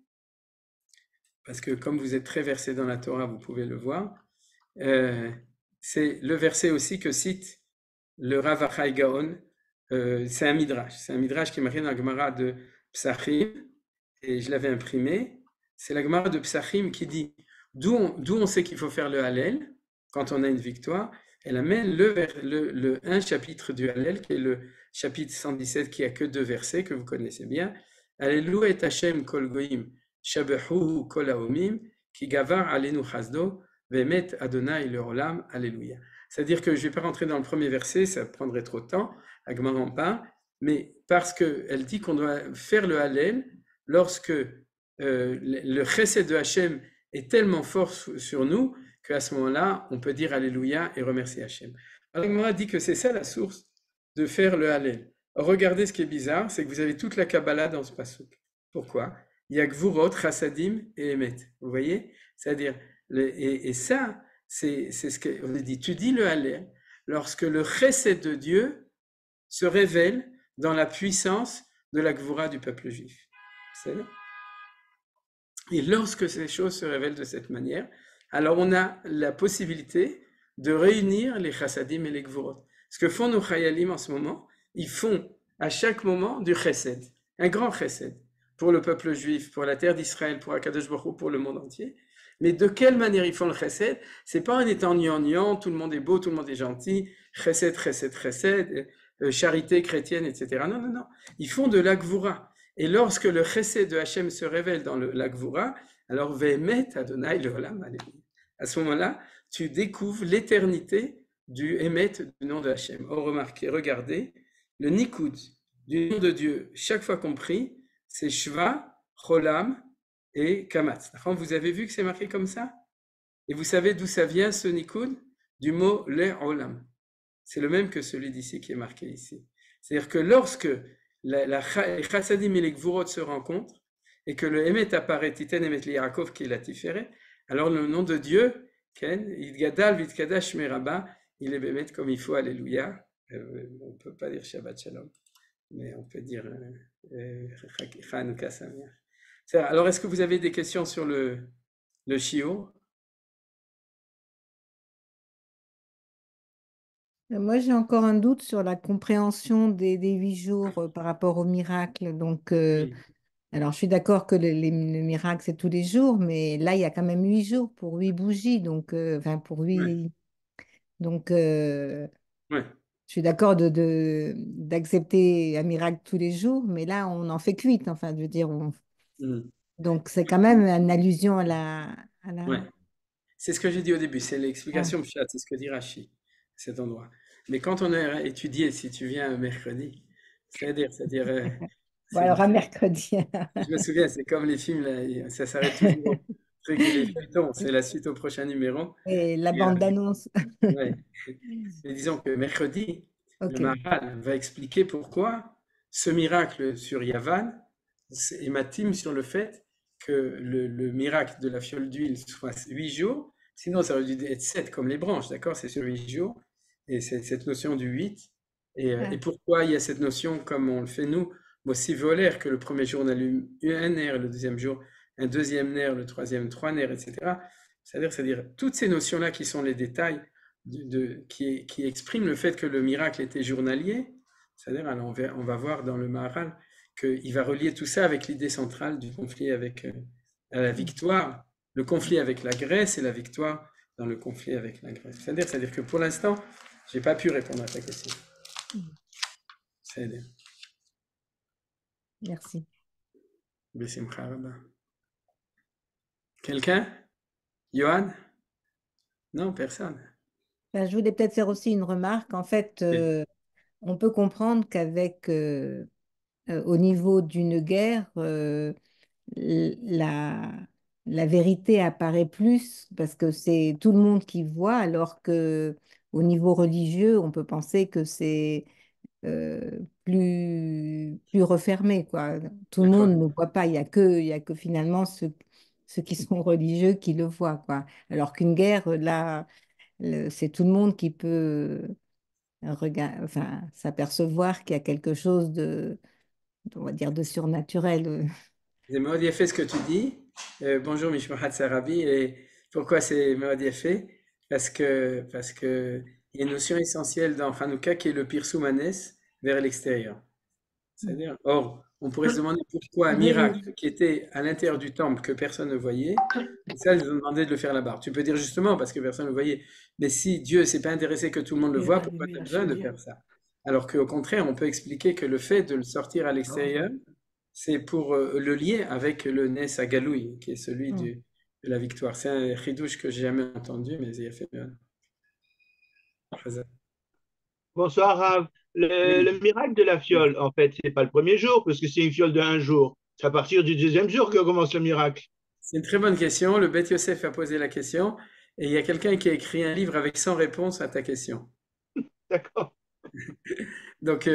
parce que comme vous êtes très versé dans la Torah, vous pouvez le voir. C'est le verset aussi que cite le Rav Achai Gaon, c'est un midrash. C'est un midrash qui est marqué dans la Gemara de Psachim, et je l'avais imprimé. C'est la Gemara de Psachim qui dit d'où on sait qu'il faut faire le Hallel quand on a une victoire. Elle amène un chapitre du Hallel, qui est le chapitre 117, qui a que 2 versets, que vous connaissez bien. Alléluia et Hashem kol goyim, shabehuhu kol haomim, ki gavar alenu chasdo, vemet Adonai leolam, Alléluia. C'est-à-dire que je ne vais pas rentrer dans le premier verset, ça prendrait trop de temps, la Gemara en parle, mais parce qu'elle dit qu'on doit faire le Hallel lorsque le chesed de Hachem est tellement fort sur nous qu'à ce moment-là, on peut dire Alléluia et remercier Hachem. Alors, la Gemara dit que c'est ça la source de faire le Hallel. Regardez ce qui est bizarre, c'est que vous avez toute la Kabbalah dans ce pasuk. Pourquoi? Il y a Gvurot, Chassadim et Emet. Vous voyez? C'est-à-dire, et ça, c'est ce qu'on dit. Tu dis le Hallel lorsque le chesed de Dieu se révèle dans la puissance de la Gvura du peuple juif. Et lorsque ces choses se révèlent de cette manière, alors on a la possibilité de réunir les chassadim et les gvurot. Ce que font nos chayalim en ce moment, ils font à chaque moment du chesed, un grand chesed, pour le peuple juif, pour la terre d'Israël, pour Akadosh Baruch Hu, pour le monde entier. Mais de quelle manière ils font le chesed? C'est pas en étant gnangnan, tout le monde est beau, tout le monde est gentil, chesed, chesed, chesed, charité chrétienne, etc. Non, non, non. Ils font de la gvura. Et lorsque le chesed de Hachem se révèle dans la gvura, alors ve'emet Adonai leolam, Alléluia. À ce moment-là, tu découvres l'éternité du émet du nom de Hachem. Oh, remarquez, regardez, le nikud du nom de Dieu, chaque fois qu'on prie, c'est Shva, Cholam et Kamatz. Vous avez vu que c'est marqué comme ça? Et vous savez d'où ça vient ce nikud? Du mot le'olam. C'est le même que celui d'ici qui est marqué ici. C'est-à-dire que lorsque les chassadim et les gvurot se rencontrent et que le émet apparaît, Titen Emet Yaakov qui est la Tiferet, alors le nom de Dieu, Ken, Yidgadal Vidkadash Meraba, il est bémet comme il faut, Alléluia. On ne peut pas dire Shabbat Shalom, mais on peut dire Chanukah Sameach. Alors, est-ce que vous avez des questions sur le shiur? Moi, j'ai encore un doute sur la compréhension des 8 jours par rapport au miracle. Donc, Oui. alors, je suis d'accord que le miracle, c'est tous les jours, mais là, il y a quand même 8 jours pour 8 bougies, donc, enfin, pour 8. Ouais. Donc, Ouais. je suis d'accord d'accepter un miracle tous les jours, mais là, on en fait que 8. Enfin, je veux dire, donc, c'est quand même une allusion à la. Ouais. C'est ce que j'ai dit au début, c'est l'explication pshat, c'est ce que dit Rashi, cet endroit. Mais quand on a étudié, si tu viens mercredi, c'est-à-dire, Bon, alors à mercredi. je me souviens, c'est comme les films, là, ça s'arrête toujours au truc des feuilletons, c'est la suite au prochain numéro. Et la bande d'annonce. Ouais. Mais disons que mercredi, Ok. le Maharal va expliquer pourquoi ce miracle sur Yavan est matim sur le fait que le miracle de la fiole d'huile soit 8 jours, sinon ça aurait dû être 7 comme les branches, d'accord? C'est sur 8 jours, et c'est cette notion du 8. Et pourquoi il y a cette notion, comme on le fait nous, aussi volaire, que le premier jour on allume un nerf, le deuxième jour un deuxième nerf, le troisième 3 nerfs, etc. C'est-à-dire toutes ces notions-là qui sont les détails qui expriment le fait que le miracle était journalier, c'est-à-dire, alors on va voir dans le Maharal qu'il va relier tout ça avec l'idée centrale du conflit avec la victoire, le conflit avec la Grèce et la victoire dans le conflit avec la Grèce. C'est-à-dire que pour l'instant, je n'ai pas pu répondre à ta question. C'est-à-dire. Merci. Bismillah Rabba. Quelqu'un? Johan? Non, personne. Ben, je voulais peut-être faire aussi une remarque. En fait, on peut comprendre qu'avec, au niveau d'une guerre, la, la vérité apparaît plus parce que c'est tout le monde qui voit, alors que au niveau religieux, on peut penser que c'est plus refermé, quoi. Tout le D'accord. monde ne voit pas. Il y a que finalement ceux qui sont religieux qui le voient, quoi. Alors qu'une guerre, là, c'est tout le monde qui peut enfin, s'apercevoir qu'il y a quelque chose on va dire, de surnaturel. C'est מאוד יפה ce que tu dis. Bonjour Mishmahat Sarabi. Et pourquoi c'est מאוד יפה? Parce que il y a une notion essentielle dans Hanouka qui est le Pirsoumanes, vers l'extérieur. C'est-à-dire, or, on pourrait se demander pourquoi un miracle qui était à l'intérieur du temple que personne ne voyait, et ça, ils ont demandé de le faire là-bas. Tu peux dire justement parce que personne ne le voyait, mais si Dieu s'est pas intéressé que tout le monde le voit, pourquoi tu as besoin de faire ça? Alors qu'au contraire, on peut expliquer que le fait de le sortir à l'extérieur, c'est pour le lier avec le Nes à Galouï, qui est celui de la victoire. C'est un chidouche que j'ai jamais entendu, mais il a fait bien. Bonsoir, Rav. Oui. Le miracle de la fiole, en fait, c'est pas le premier jour, parce que c'est une fiole de un jour. C'est à partir du deuxième jour que commence le miracle. C'est une très bonne question. Le Beth Yosef a posé la question et il y a quelqu'un qui a écrit un livre avec 100 réponses à ta question. D'accord. Donc,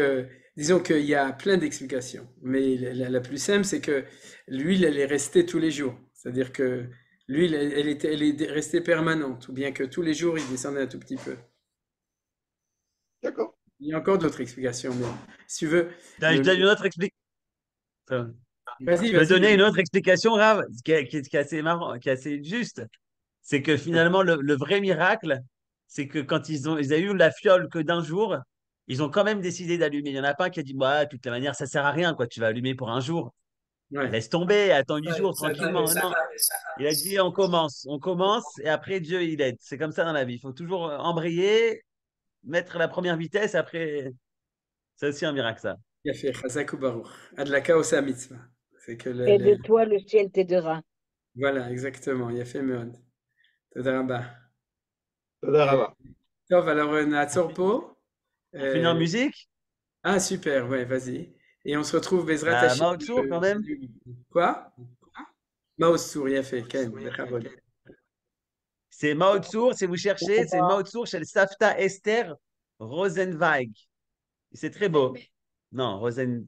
disons qu'il y a plein d'explications. Mais la plus simple, c'est que l'huile, elle est restée tous les jours. C'est-à-dire que l'huile, elle est restée permanente, ou bien que tous les jours, il descendait un tout petit peu. D'accord. Il y a encore d'autres explications, mais si tu veux, Je donne une autre explication. vas-y, Je peux donner vas-y. une autre explication, Rav, qui est assez marrant, qui est assez juste. C'est que finalement, le vrai miracle, c'est que quand ils ont eu la fiole que d'un jour, ils ont quand même décidé d'allumer. Il n'y en a pas un qui a dit, bah, de toute manière, ça sert à rien, quoi. Tu vas allumer pour un jour. Ouais. Laisse tomber, attends 8 jours tranquillement. Non, il a dit, on commence, et après Dieu, il aide. C'est comme ça dans la vie. Il faut toujours embrayer, mettre la première vitesse, après, c'est aussi un miracle, ça. Il a fait Chazak ou Baruch. Adlaka osa mitzvah. C'est que Et de toi, le ciel t'aidera. voilà, exactement. Il a fait Meod. Toda rabba. Toda Rava. Tov, alors Natsor Po. On finit en musique. Ah, super, ouais, vas-y. Et on se retrouve Bezrat Bah, Hashem. Mao Tzu, quand même. Quoi? Mao Tzu, il a fait. Ken, Bechavod. C'est Mao Tzu, si vous cherchez, c'est Mao Tzu chez le Safta Esther Rosenweig. C'est très beau. Non, Rosen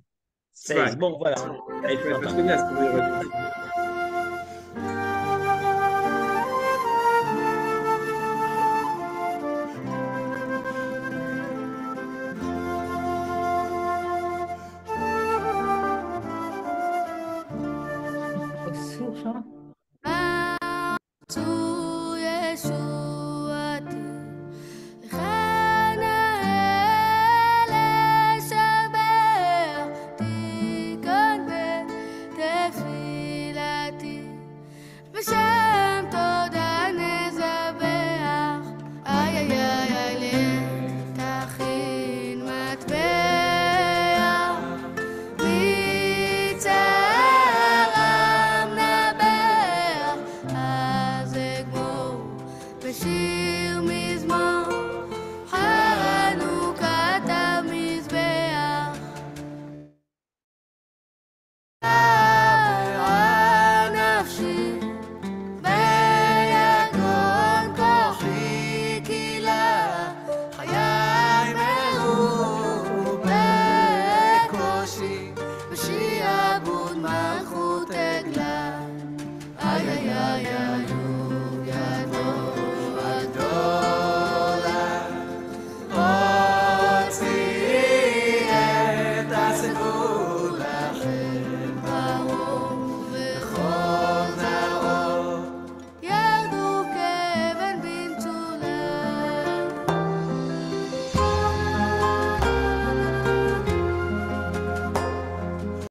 Space. Zweig. Bon, voilà. Allez, Ouais, c'est parce sympa. que là, c'est pour les religieux. Sourd, hein.